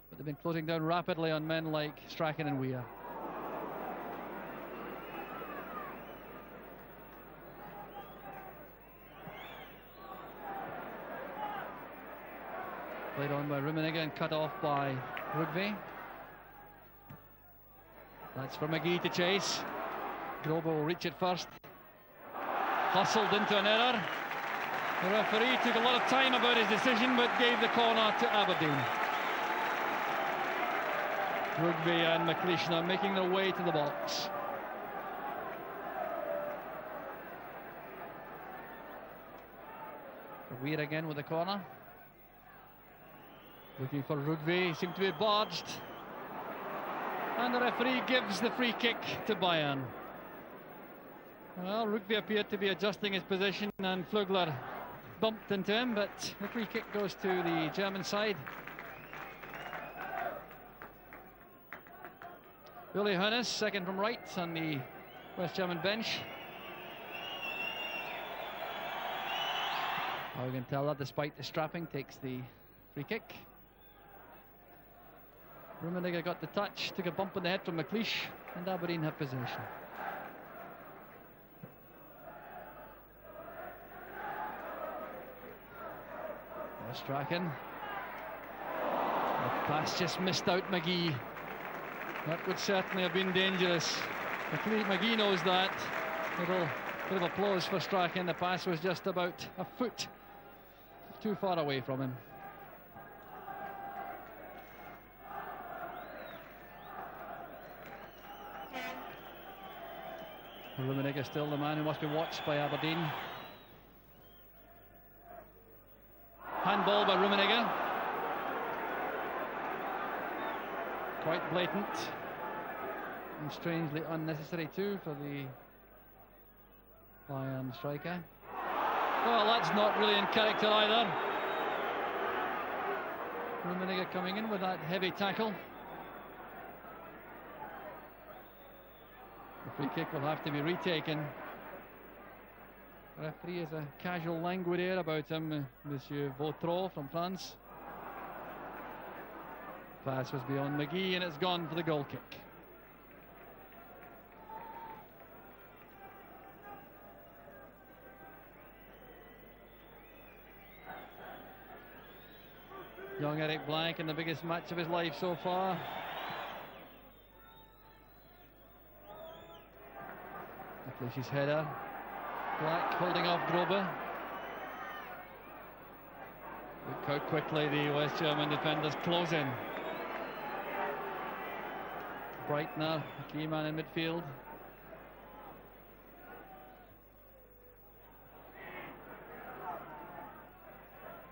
but they've been closing down rapidly on men like Strachan and Weir. Played on by Rummenigge and cut off by Rugby. That's for McGee to chase. Grobe will reach it first. Hustled into an error. The referee took a lot of time about his decision, but gave the corner to Aberdeen. Rugby and McLeish now making their way to the box. Weir again with the corner. Looking for Rugby, he seemed to be barged. And the referee gives the free kick to Bayern. Well, Rugby appeared to be adjusting his position and Flugler bumped into him, but the free kick goes to the German side. Uli Hoeneß, second from right on the West German bench. Oh, we can tell that despite the strapping, takes the free kick. Rummenigge got the touch, took a bump on the head from McLeish, and Aberdeen have possession. Strachan. The pass just missed out McGee. That would certainly have been dangerous. McGee knows that. Little bit of applause for Strachan. The pass was just about a foot too far away from him. Rummenigge still the man who must be watched by Aberdeen. Handball by Rummenigge. Quite blatant. And strangely unnecessary too for the Bayern striker. Well, that's not really in character either. Rummenigge coming in with that heavy tackle. The free kick will have to be retaken. The referee has a casual languid air about him, Monsieur Vautreau from France. Pass was beyond McGee and it's gone for the goal kick. Young Eric Blanc in the biggest match of his life so far. McLeish's header. Black holding off Grobe. Look how quickly the West German defenders close in. Breitner, a key man in midfield.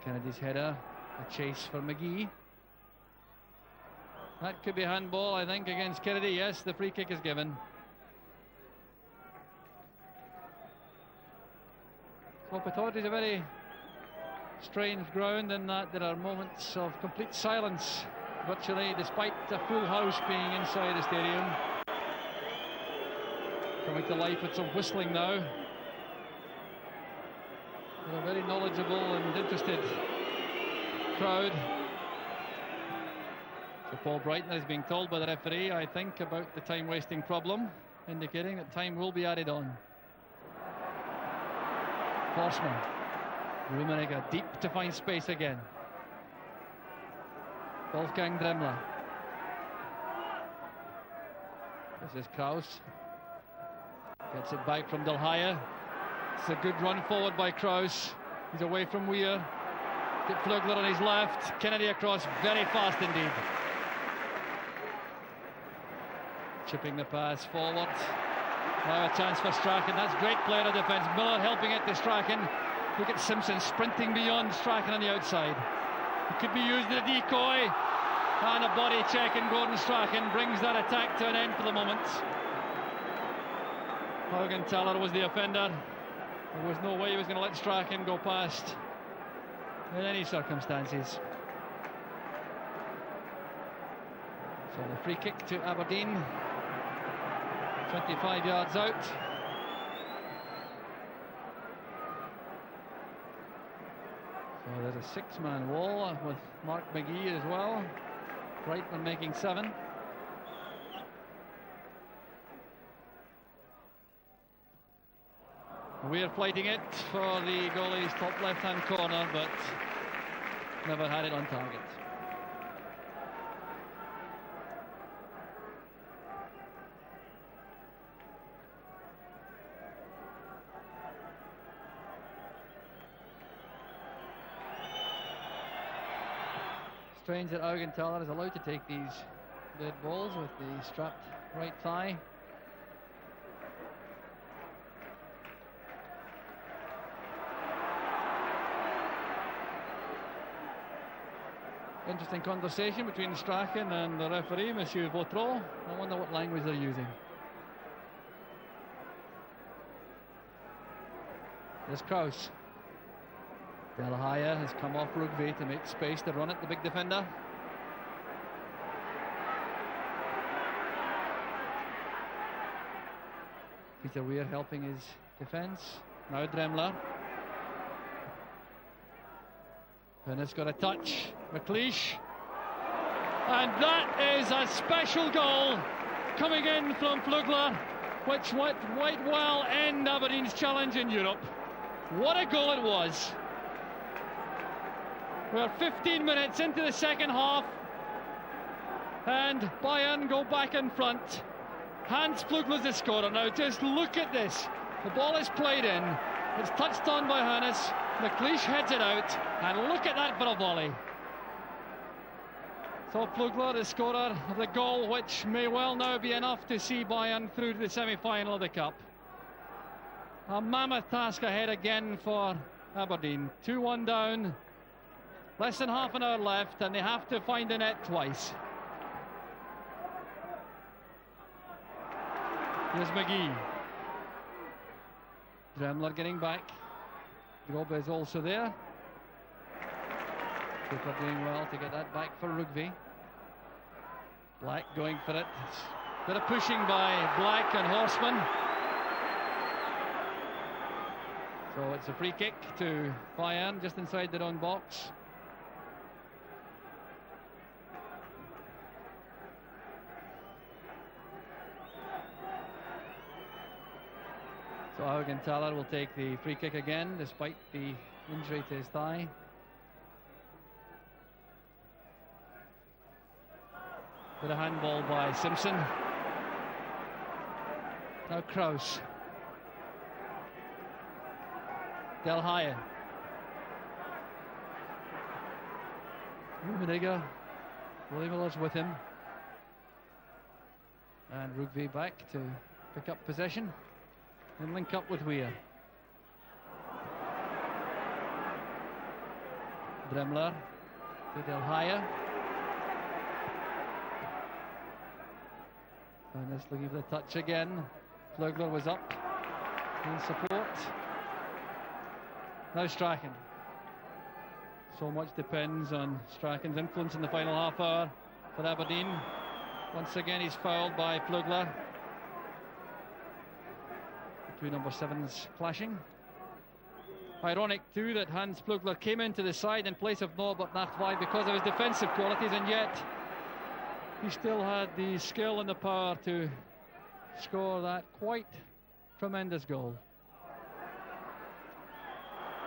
Kennedy's header, a chase for McGee. That could be handball, I think, against Kennedy. Yes, the free kick is given. So Pittodrie is a very strange ground in that there are moments of complete silence, virtually, despite a full house being inside the stadium. Coming to life with some whistling now. With a very knowledgeable and interested crowd. So Paul Breitner is being told by the referee, I think, about the time-wasting problem, indicating that time will be added on. Horseman. Rummenigge deep to find space again. Wolfgang Dremmler. This is Kraus. Gets it back from Del Haye. It's a good run forward by Kraus. He's away from Weir. Get Flugler on his left. Kennedy across very fast indeed. Chipping the pass forward. Now a chance for Strachan. That's great player of defence. Miller helping it to Strachan. Look at Simpson sprinting beyond Strachan on the outside. It could be used as a decoy. And a body check, and Gordon Strachan brings that attack to an end for the moment. Haugenthaler was the offender. There was no way he was going to let Strachan go past in any circumstances. So the free kick to Aberdeen, 25 yards out. So there's a six-man wall with Mark McGee as well. Brightman making 7. We're fighting it for the goalie's top left-hand corner, but never had it on target. Strange that Haugenthaler is allowed to take these dead balls with the strapped right thigh. Interesting conversation between Strachan and the referee, Monsieur Vautreau. I wonder what language they're using. There's Kraus. Del Haya has come off Rugby to make space to run at the big defender. Peter Weir helping his defence. Now Dremler. Venice got a touch. McLeish. And that is a special goal coming in from Flugler, which might well end Aberdeen's challenge in Europe. What a goal it was. We're 15 minutes into the second half, and Bayern go back in front. Hans Flugler's the scorer. Now just look at this. The ball is played in. It's touched on by Hannes. McLeish heads it out, and look at that for a volley. So Flugler, the scorer of the goal, which may well now be enough to see Bayern through to the semi-final of the Cup. A mammoth task ahead again for Aberdeen. 2-1 down. Less than half an hour left, and they have to find the net twice. Here's McGee. Dremler getting back. Grobe is also there. Cooper doing well to get that back for Rugby. Black going for it. Bit of pushing by Black and Horseman. So it's a free kick to Bayern just inside their own box. So Haugenthaler will take the free kick again, despite the injury to his thigh. Bit of handball by Simpson. Now Kraus. Del Haya. Rummenigge. Williams with him. And Rugby back to pick up possession and link up with Weir. Dremler to Del Haya. And this looking for the touch again. Flugler was up in support. Now Strachan. So much depends on Strachan's influence in the final half hour for Aberdeen. Once again he's fouled by Flugler. The two number 7s clashing. Ironic too that Hans Flugler came into the side in place of Norbert Nachtwey because of his defensive qualities, and yet he still had the skill and the power to score that quite tremendous goal.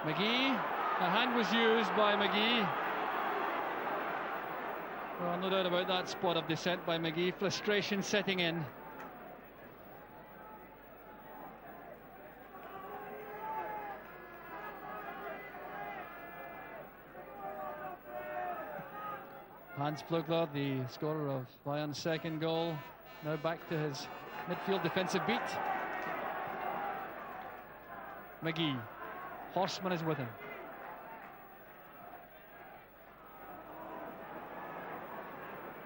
McGee, a hand was used by McGee. Well, no doubt about that spot of descent by McGee. Frustration setting in. Hans Flugler, the scorer of Bayern's second goal, now back to his midfield defensive beat. McGee. Horseman is with him.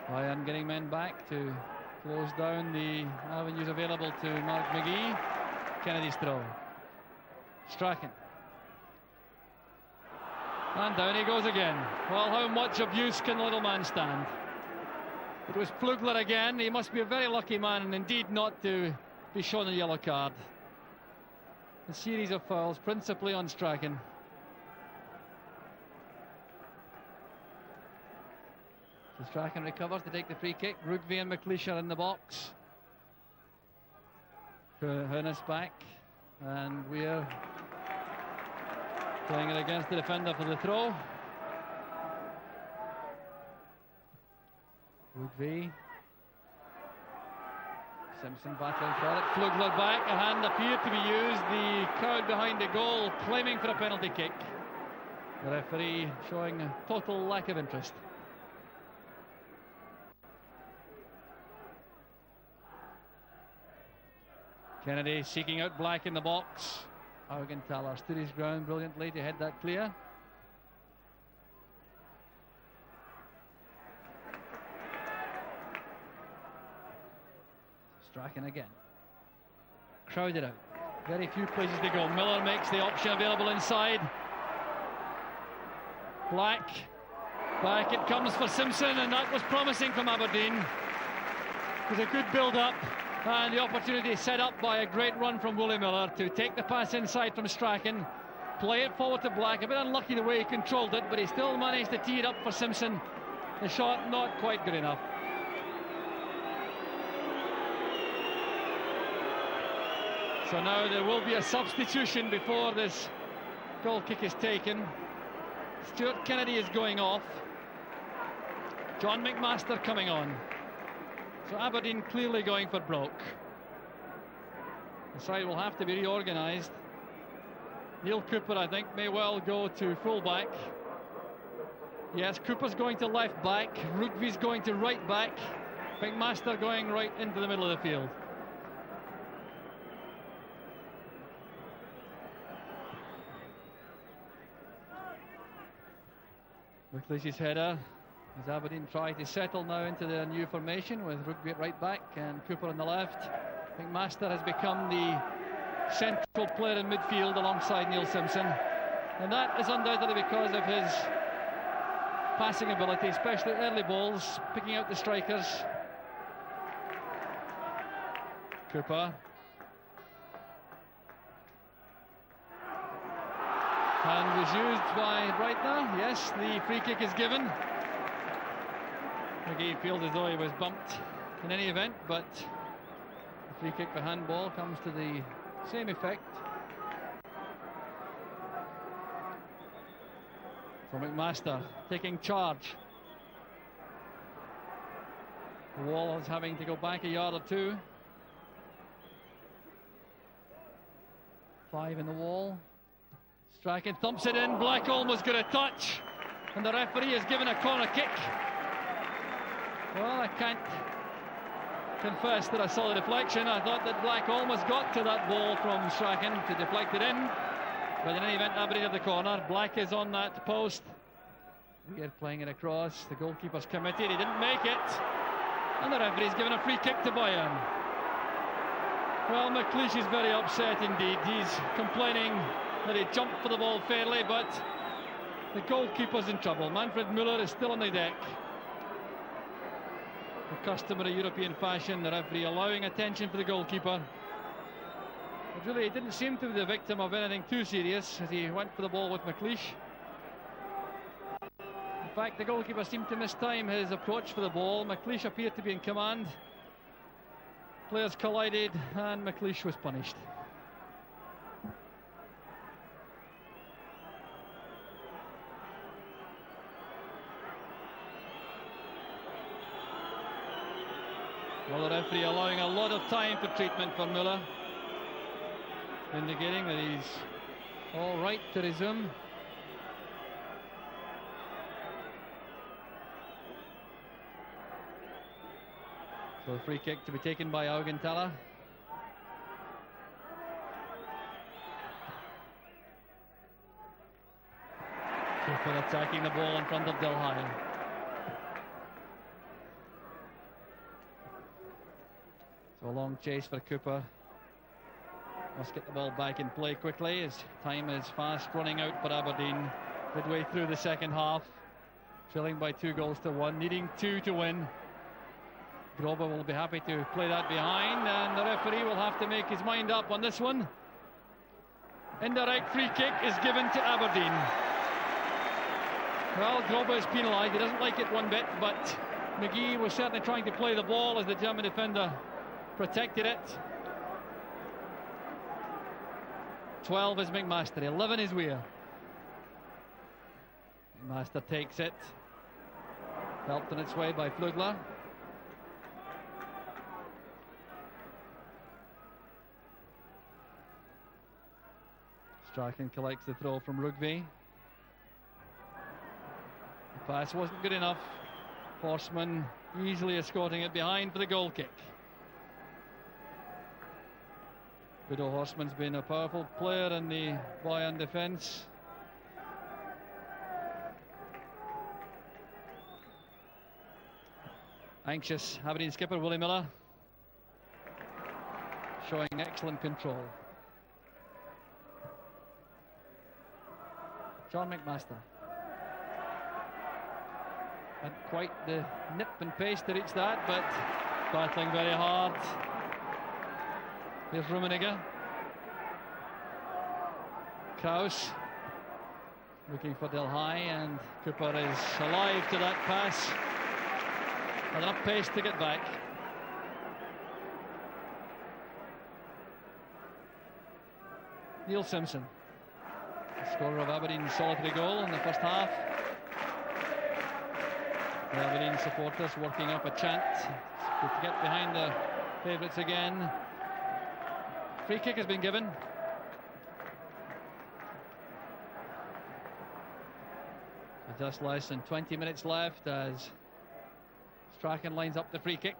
Bayern getting men back to close down the avenues available to Mark McGee. Kennedy's throw. Strachan. And down he goes again. Well, how much abuse can the little man stand? It was Flugler again. He must be a very lucky man, and indeed not to be shown a yellow card. A series of fouls, principally on Strachan. So Strachan recovers to take the free kick. Rugby and McLeish are in the box. Hoeneß back, and we're playing it against the defender for the throw. Rugby. Simpson battling for it. Flugler back. A hand appeared to be used. The crowd behind the goal claiming for a penalty kick. The referee showing a total lack of interest. Kennedy seeking out Black in the box. Augenthaler stood his ground brilliantly to head that clear. Strachan again. Crowded out. Very few places to go. Miller makes the option available inside. Black. Back it comes for Simpson, and that was promising from Aberdeen. It was a good build-up, and the opportunity set up by a great run from Willie Miller to take the pass inside from Strachan, play it forward to Black. A bit unlucky the way he controlled it, but he still managed to tee it up for Simpson. The shot not quite good enough. So now there will be a substitution before this goal kick is taken. Stuart Kennedy is going off. John McMaster coming on. So Aberdeen clearly going for broke. The side will have to be reorganised. Neil Cooper, I think, may well go to full-back. Yes, Cooper's going to left back. Rugby's going to right back. McMaster going right into the middle of the field. McLeish's header as Aberdeen try to settle now into the new formation with Rugby at right back and Cooper on the left. McMaster has become the central player in midfield alongside Neil Simpson, and that is undoubtedly because of his passing ability, especially early balls, picking out the strikers. Cooper. And was used by Breitner. Yes, the free kick is given. McGee feels as though he was bumped in any event, but the free kick for handball comes to the same effect. For McMaster, taking charge. The wall is having to go back a yard or two. 5 in the wall. Strachan thumps it in. Black almost got a touch, and the referee has given a corner kick. Well, I can't confess that I saw the deflection. I thought that Black almost got to that ball from Strachan to deflect it in, but in any event, Aberdeen have the corner. Black is on that post. We are playing it across. The goalkeeper's committed. He didn't make it, and the referee's given a free kick to Bayern. Well, McLeish is very upset indeed. He's complaining that he jumped for the ball fairly, but the goalkeeper's in trouble. Manfred Müller is still on the deck. The customary European fashion, the referee allowing attention for the goalkeeper. But really, he didn't seem to be the victim of anything too serious as he went for the ball with McLeish. In fact, the goalkeeper seemed to mistime his approach for the ball. McLeish appeared to be in command. Players collided and McLeish was punished. Well, the referee allowing a lot of time for treatment for Müller, indicating that he's all right to resume. So the free kick to be taken by Augenthaler. Cooper attacking the ball in front of Delhaye. A long chase for Cooper. Must get the ball back in play quickly as time is fast running out for Aberdeen. Midway through the second half, trailing by 2-1, needing 2 to win. Grobe will be happy to play that behind, and the referee will have to make his mind up on this one. Indirect free kick is given to Aberdeen. Well, Grobe is penalised. He doesn't like it one bit, but McGee was certainly trying to play the ball as the German defender protected it. 12 is McMaster, 11 is Weir. McMaster takes it. Helped on its way by Flugler. Strachan collects the throw from Rugby. The pass wasn't good enough. Horseman easily escorting it behind for the goal kick. Udo Horseman's been a powerful player in the Bayern defence. Anxious Aberdeen skipper Willie Miller, showing excellent control. John McMaster. Had quite the nip and pace to reach that, but battling very hard. Here's Rummenigge. Kraus looking for Del High, and Cooper is alive to that pass. Had enough pace to get back. Neil Simpson, the scorer of Aberdeen's solitary goal in the first half. The Aberdeen supporters working up a chant to get behind the favourites again. Free kick has been given. Just less than 20 minutes left as Strachan lines up the free kick.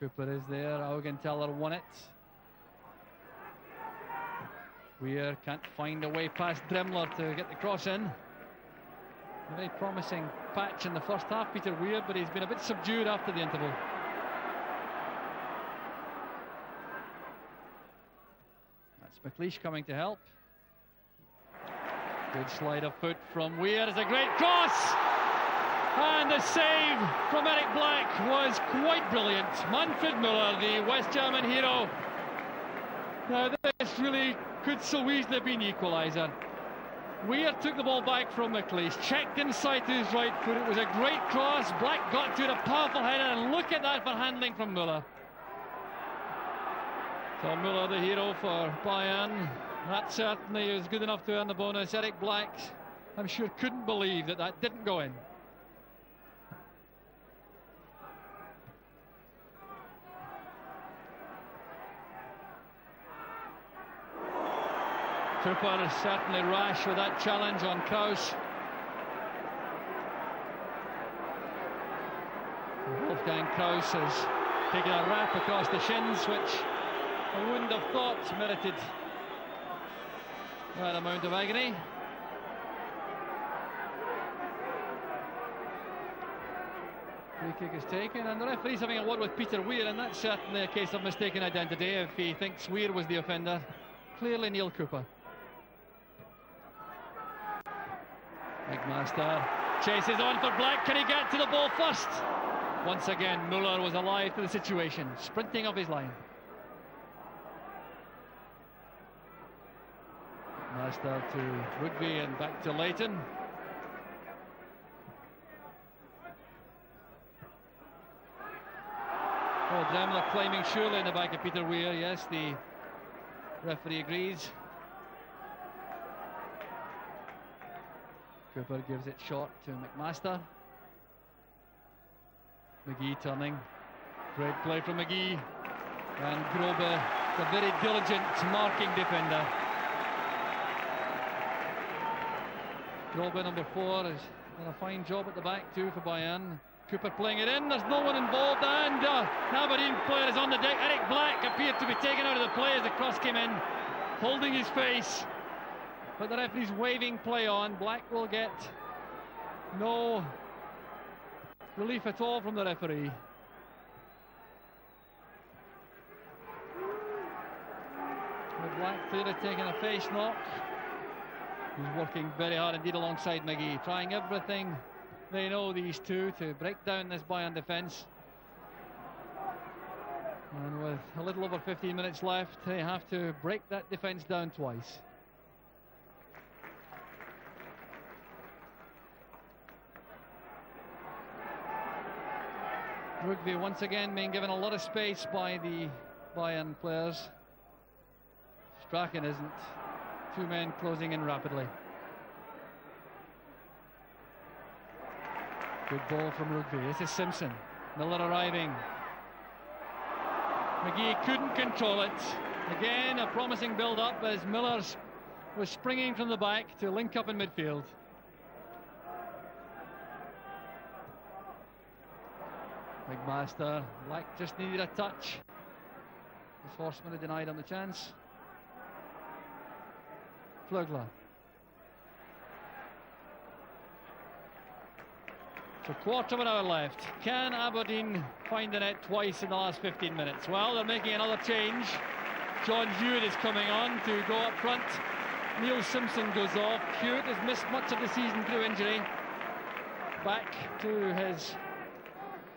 Cooper is there. Augenthaler won it. Weir can't find a way past Dremler to get the cross in. A very promising patch in the first half, Peter Weir, but he's been a bit subdued after the interval. That's McLeish coming to help. Good slide of foot from Weir. It's a great cross! And the save from Eric Black was quite brilliant. Manfred Müller, the West German hero. Now this really could so easily have been the equaliser. Weir took the ball back from McLeish, checked inside to his right foot. It was a great cross. Black got to it, a powerful header, and look at that for handling from Müller. So Müller, the hero for Bayern. That certainly is good enough to earn the bonus. Eric Black, I'm sure, couldn't believe that that didn't go in. Cooper is certainly rash with that challenge on Kraus. Wolfgang Kraus has taken a rap across the shins, which I wouldn't have thought merited that amount of agony. Free kick is taken, and the referee's having a word with Peter Weir, and that's certainly a case of mistaken identity if he thinks Weir was the offender. Clearly Neil Cooper. McMaster chases on for Black. Can he get to the ball first? Once again, Müller was alive to the situation, sprinting up his line. McMaster to Rugby and back to Leighton. Oh, Dremler claiming surely in the back of Peter Weir. Yes, the referee agrees. Cooper gives it short to McMaster. McGee turning. Great play from McGee. And Grobe, the very diligent marking defender. Grobe, number 4, has done a fine job at the back too for Bayern. Cooper playing it in, there's no one involved, and Aberdeen player is on the deck. Eric Black appeared to be taken out of the play as the cross came in, holding his face. But the referee's waving play on. Black will get no relief at all from the referee. With Black clearly taking a face knock. He's working very hard indeed alongside McGee, trying everything they know, these two, to break down this Bayern defence. And with a little over 15 minutes left, they have to break that defence down twice. Rugby once again being given a lot of space by the Bayern players. Strachan isn't. Two men closing in rapidly. Good ball from Rugby. This is Simpson. Miller arriving. McGee couldn't control it. Again, a promising build-up as Miller's was springing from the back to link up in midfield. McMaster, like, just needed a touch. This Horseman had denied him the chance. Flugler. So quarter of an hour left. Can Aberdeen find the net twice in the last 15 minutes? Well, they're making another change. John Hewitt is coming on to go up front. Neil Simpson goes off. Hewitt has missed much of the season through injury. Back to his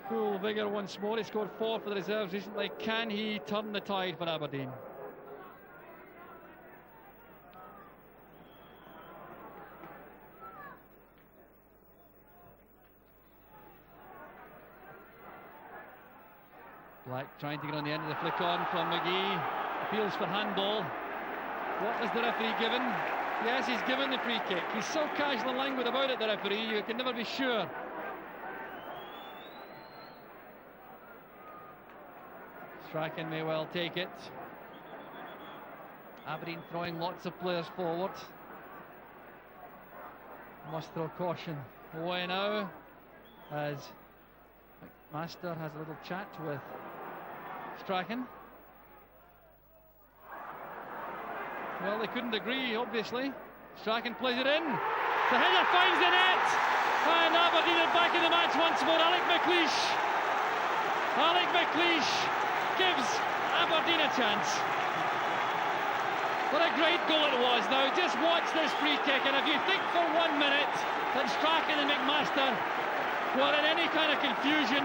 full vigour once more. He scored 4 for the reserves recently. Can he turn the tide for Aberdeen? Black trying to get on the end of the flick on from McGee. Appeals for handball. What has the referee given? Yes, he's given the free kick. He's so casual and languid about it, the referee, you can never be sure. Strachan may well take it. Aberdeen throwing lots of players forward. Must throw caution away now as McMaster has a little chat with Strachan. Well, they couldn't agree, obviously. Strachan plays it in. The header finds the net. And Aberdeen are back in the match once more. Alec McLeish gives Aberdeen a chance. What a great goal it was. Now, just watch this free kick. And if you think for 1 minute that Strachan and McMaster were in any kind of confusion,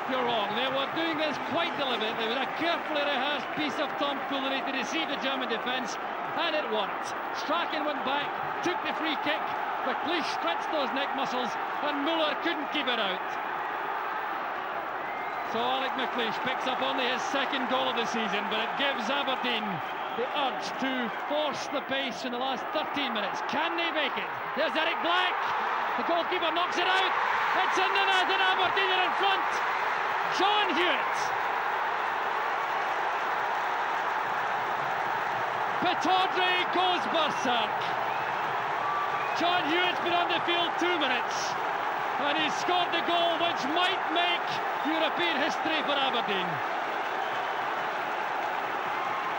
you're wrong. They were doing this quite deliberately with a carefully rehearsed piece of tomfoolery to deceive the German defence, and it worked. Strachan went back, took the free kick, McLeish stretched those neck muscles, and Muller couldn't keep it out. So Alec McLeish picks up only his second goal of the season, but it gives Aberdeen the urge to force the pace in the last 13 minutes. Can they make it? There's Eric Black. The goalkeeper knocks it out. It's in the net and Aberdeen are in front. John Hewitt. Pittodrie goes berserk. John Hewitt's been on the field 2 minutes and he's scored the goal which might make European history for Aberdeen.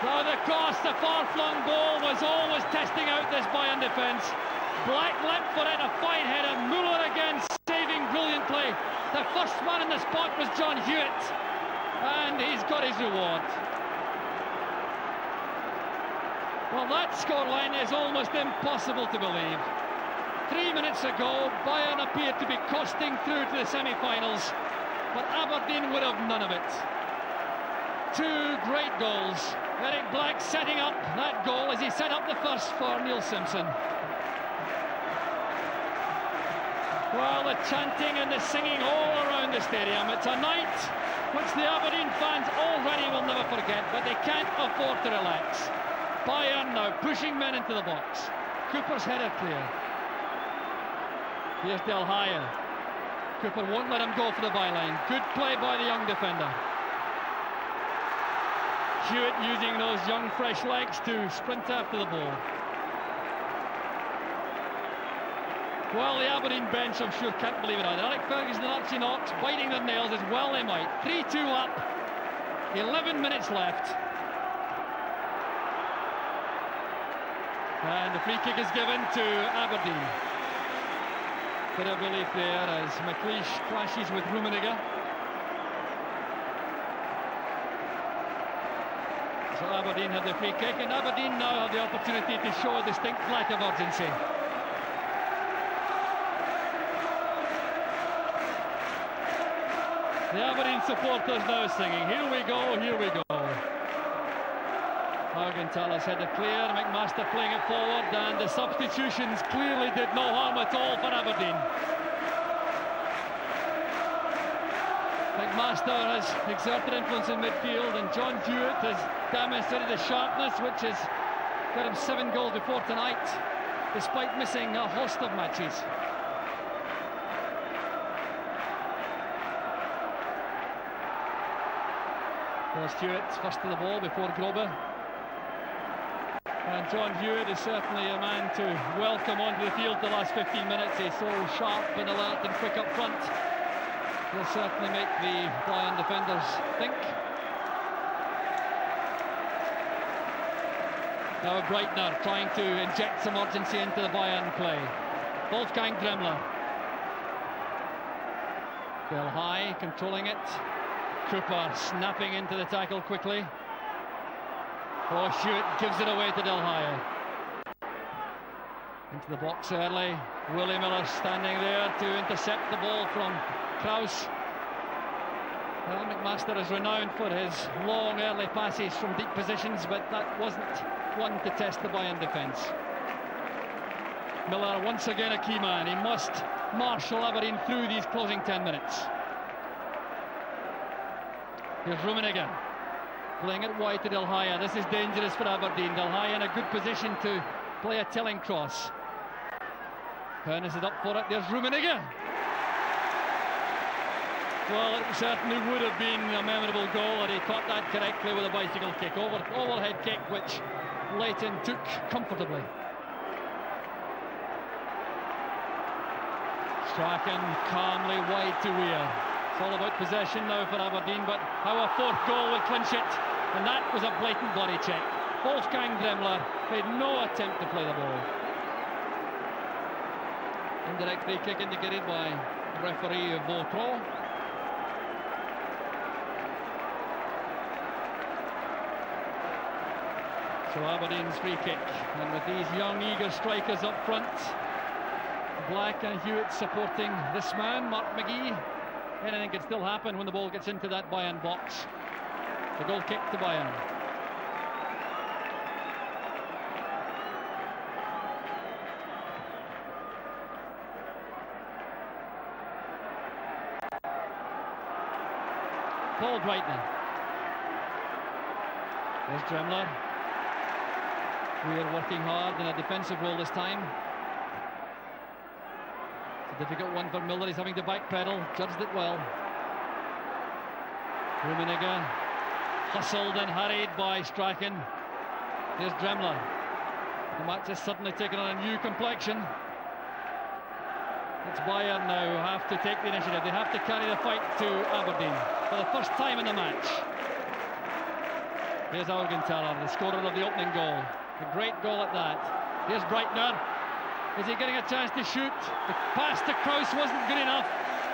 Now the cross, the far-flung ball was always testing out this Bayern defence. Black leapt for it, a fine header. Muller again saving brilliantly. The first man in the spot was John Hewitt, and he's got his reward. Well, that scoreline is almost impossible to believe. 3 minutes ago, Bayern appeared to be costing through to the semi-finals, but Aberdeen would have none of it. 2 great goals. Eric Black setting up that goal as he set up the first for Neil Simpson. Well, the chanting and the singing all around the stadium. It's a night which the Aberdeen fans already will never forget, but they can't afford to relax. Bayern now pushing men into the box. Cooper's header clear. Here's Del Haye. Cooper won't let him go for the byline. Good play by the young defender. Hewitt using those young fresh legs to sprint after the ball. Well, the Aberdeen bench, I'm sure, can't believe it either. Alec Ferguson and Archie Knox biting their nails as well they might. 3-2 up, 11 minutes left. And the free kick is given to Aberdeen. Bit of relief there as McLeish clashes with Rummenigge. So Aberdeen have the free kick, and Aberdeen now have the opportunity to show a distinct lack of urgency. The Aberdeen supporters now singing, "Here we go, here we go." Augenthaler's headed clear, McMaster playing it forward, and the substitutions clearly did no harm at all for Aberdeen. McMaster has exerted influence in midfield, and John Hewitt has demonstrated the sharpness which has got him 7 goals before tonight, despite missing a host of matches. There's Hewitt first to the ball before Grobe. And John Hewitt is certainly a man to welcome onto the field the last 15 minutes. He's so sharp and alert and quick up front. He'll certainly make the Bayern defenders think. Now Breitner trying to inject some urgency into the Bayern play. Wolfgang Dremmler. Del High controlling it. Cooper snapping into the tackle quickly. Oh, Hewitt gives it away to Del High. Into the box early. Willie Miller standing there to intercept the ball from Kraus. Well, McMaster is renowned for his long early passes from deep positions, but that wasn't one to test the Bayern defence. Miller once again a key man. He must marshal Aberdeen through these closing 10 minutes. Here's Rummenigge playing it wide to Del High. This is dangerous for Aberdeen. Del High in a good position to play a telling cross. Pernis is up for it. There's Rummenigge. Well, it certainly would have been a memorable goal, and he caught that correctly with a bicycle kick. Overhead kick, which Leighton took comfortably. Strachan calmly wide to Weir. It's all about possession now for Aberdeen, but how a fourth goal would clinch it, and that was a blatant body check. Wolfgang Dremmler made no attempt to play the ball. Indirect free kick indicated by referee Vautron. So Aberdeen's free kick, and with these young eager strikers up front, Black and Hewitt supporting this man, Mark McGee, anything can still happen when the ball gets into that Bayern box. The goal kick to Bayern. Paul Breitner. There's Dremmler. We are working hard in a defensive role this time. It's a difficult one for Milner. He's having to backpedal. Judged it well. Rummenigge hustled and hurried by Strachan. Here's Dremmler. The match has suddenly taken on a new complexion. It's Bayern now who have to take the initiative. They have to carry the fight to Aberdeen for the first time in the match. Here's Augenthaler, the scorer of the opening goal. A great goal at that. Here's Breitner. Is he getting a chance to shoot? The pass to Kraus wasn't good enough.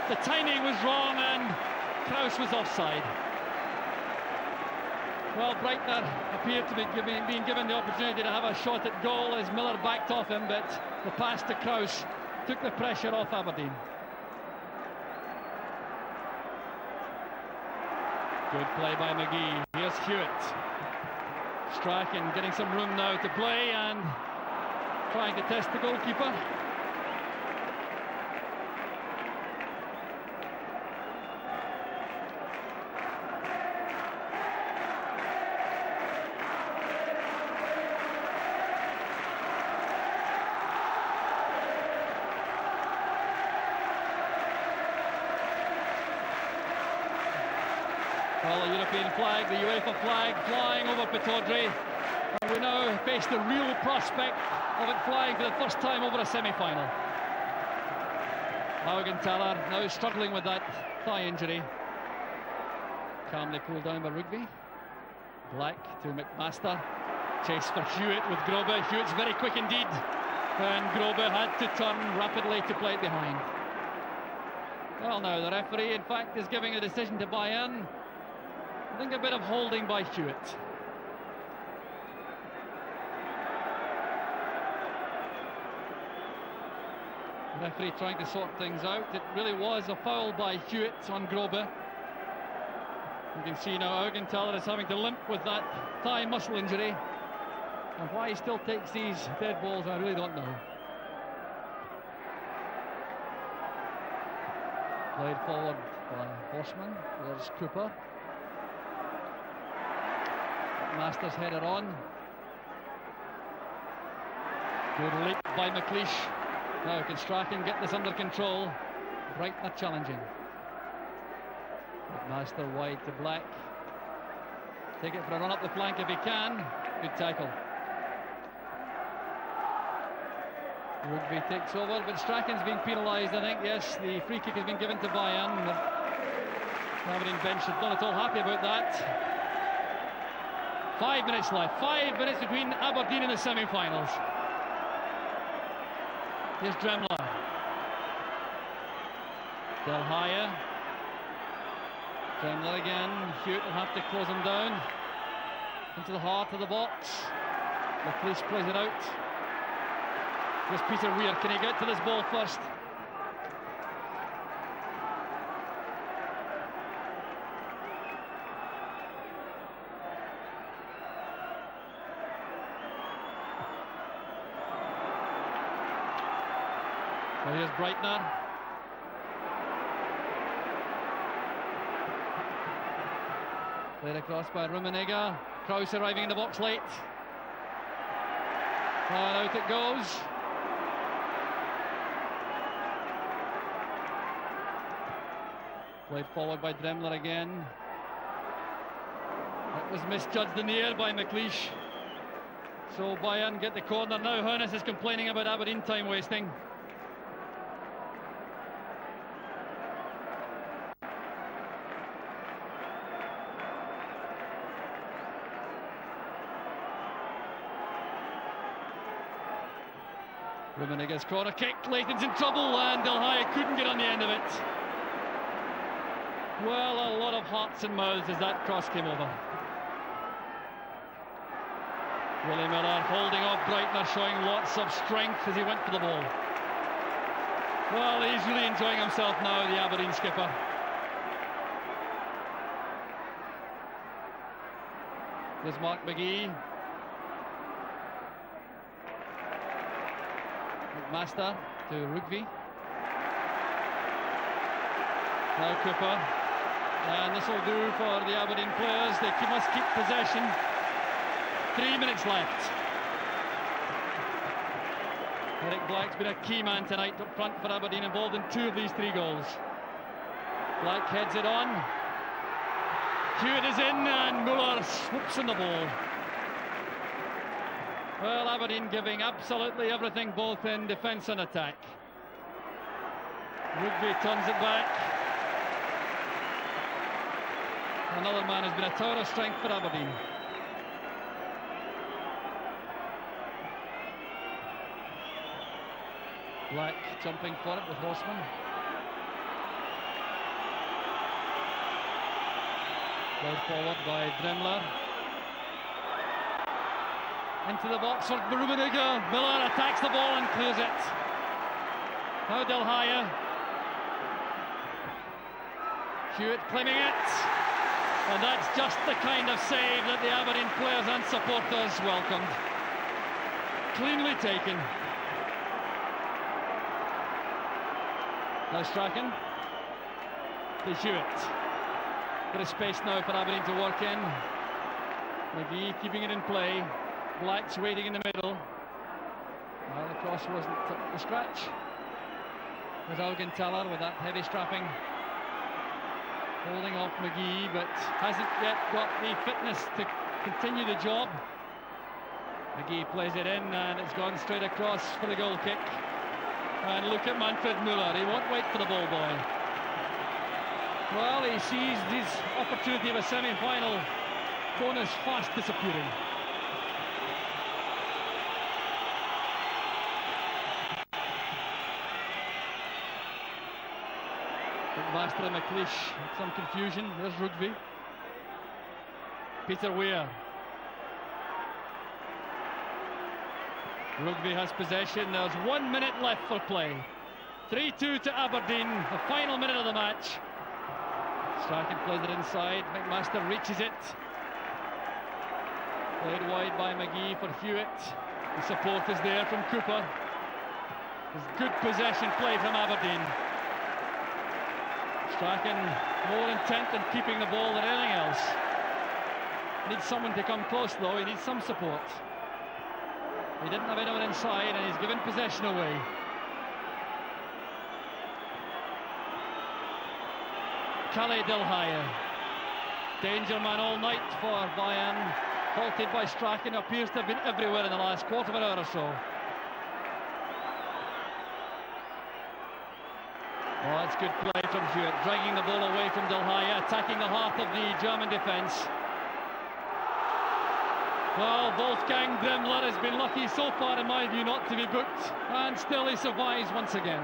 The timing was wrong, and Kraus was offside. Well, Breitner appeared to be being given the opportunity to have a shot at goal as Miller backed off him, but the pass to Kraus took the pressure off Aberdeen. Good play by McGee. Here's Hewitt. Strachan getting some room now to play and trying to test the goalkeeper. Well, the European flag, the UEFA flag flying over Pittodrie. And we now face the real prospect of it flying for the first time over a semi-final. Augenthaler now struggling with that thigh injury. Calmly pulled down by Rugby. Black to McMaster. Chase for Hewitt with Grobe. Hewitt's very quick indeed. And Grobe had to turn rapidly to play it behind. Well, now the referee, in fact, is giving a decision to Bayern. I think a bit of holding by Hewitt. The referee trying to sort things out. It really was a foul by Hewitt on Grobe. You can see now Augenthaler is having to limp with that thigh muscle injury. And why he still takes these dead balls, I really don't know. Played forward by Horseman. There's Cooper. Masters headed on. Good leap by McLeish. Now can Strachan get this under control? Breitner challenging. Master wide to Black. Take it for a run up the flank if he can. Good tackle. Rugby takes over, but Strachan's been penalised, I think. Yes, the free kick has been given to Bayern. The Aberdeen bench is not at all happy about that. 5 minutes left. 5 minutes between Aberdeen and the semi-finals. Here's Dremler. Del Haye. Dremler again. Hewitt will have to close him down. Into the heart of the box. The police plays it out. Here's Peter Weir. Can he get to this ball first? So here's Breitner. Played across by Rummenigge. Krause arriving in the box late. And out it goes. Played forward by Dremler again. That was misjudged in the air by McLeish. So Bayern get the corner. Now Hoeneß is complaining about Aberdeen time wasting. Rummenigge's corner kick. Leighton's in trouble and Del Haye couldn't get on the end of it. Well, a lot of hearts and mouths as that cross came over. Willie Miller holding off Breitner, showing lots of strength as he went for the ball. Well, he's really enjoying himself now, the Aberdeen skipper. There's Mark McGee. McMaster to Rugby. Now Cooper. And this will do for the Aberdeen players. They must keep possession. 3 minutes left. Eric Black's been a key man tonight up front for Aberdeen, involved in 2 of these 3 goals. Black heads it on. Hewitt is in and Muller swoops in the ball. Well, Aberdeen giving absolutely everything, both in defence and attack. Rugby turns it back. Another man has been a tower of strength for Aberdeen. Black jumping for it with Horseman. Played forward by Dremler. Into the box for Rummenigge. Miller attacks the ball and clears it. Now Del Haye. Hewitt claiming it. And that's just the kind of save that the Aberdeen players and supporters welcomed. Cleanly taken. Now Strachan. To Hewitt. Bit of space now for Aberdeen to work in. McGee keeping it in play. Black's waiting in the middle. Well, the cross wasn't up to scratch. There's Augenthaler with that heavy strapping. Holding off McGee, but hasn't yet got the fitness to continue the job. McGee plays it in and it's gone straight across for the goal kick. And look at Manfred Muller, he won't wait for the ball boy. Well, he sees his opportunity of a semi-final bonus fast disappearing. McMaster and McLeish, some confusion. There's Rugby. Peter Weir. Rugby has possession. There's 1 minute left for play. 3-2 to Aberdeen, the final minute of the match. Strachan plays it inside. McMaster reaches it. Played wide by McGee for Hewitt. The support is there from Cooper. There's good possession play from Aberdeen. Strachan more intent on keeping the ball than anything else. Needs someone to come close though, he needs some support. He didn't have anyone inside and he's given possession away. Kalle Dilhaya. Danger man all night for Bayern. Halted by Strachan, appears to have been everywhere in the last quarter of an hour or so. Oh, that's good play from Hewitt, dragging the ball away from Dilhaya, attacking the heart of the German defence. Well, Wolfgang Dremmler has been lucky so far, in my view, not to be booked, and still he survives once again.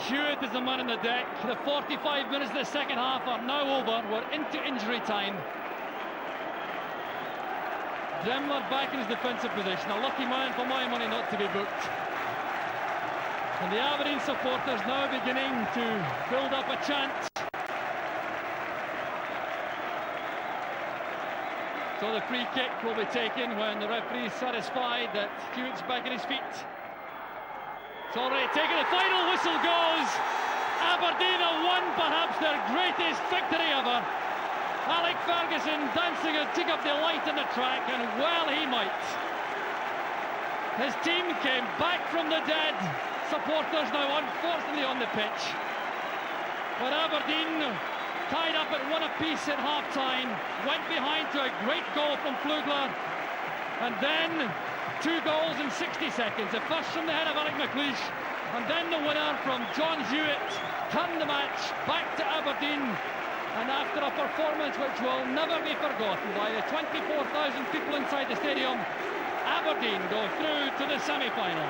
Hewitt is the man on the deck. The 45 minutes of the second half are now over. We're into injury time. Dremmler back in his defensive position. A lucky man for my money not to be booked. And the Aberdeen supporters now beginning to build up a chant. So the free kick will be taken when the referee is satisfied that Hewitt's back on his feet. It's already taken, the final whistle goes. Aberdeen have won perhaps their greatest victory ever. Alec Ferguson dancing a jig of delight on the track, and well he might. His team came back from the dead. Supporters now unfortunately on the pitch. But Aberdeen, tied up at 1 apiece at half-time, went behind to a great goal from Flugler, and then 2 goals in 60 seconds. The first from the head of Alec McLeish, and then the winner from John Hewitt, turned the match back to Aberdeen. And after a performance which will never be forgotten by the 24,000 people inside the stadium, Aberdeen go through to the semi-final.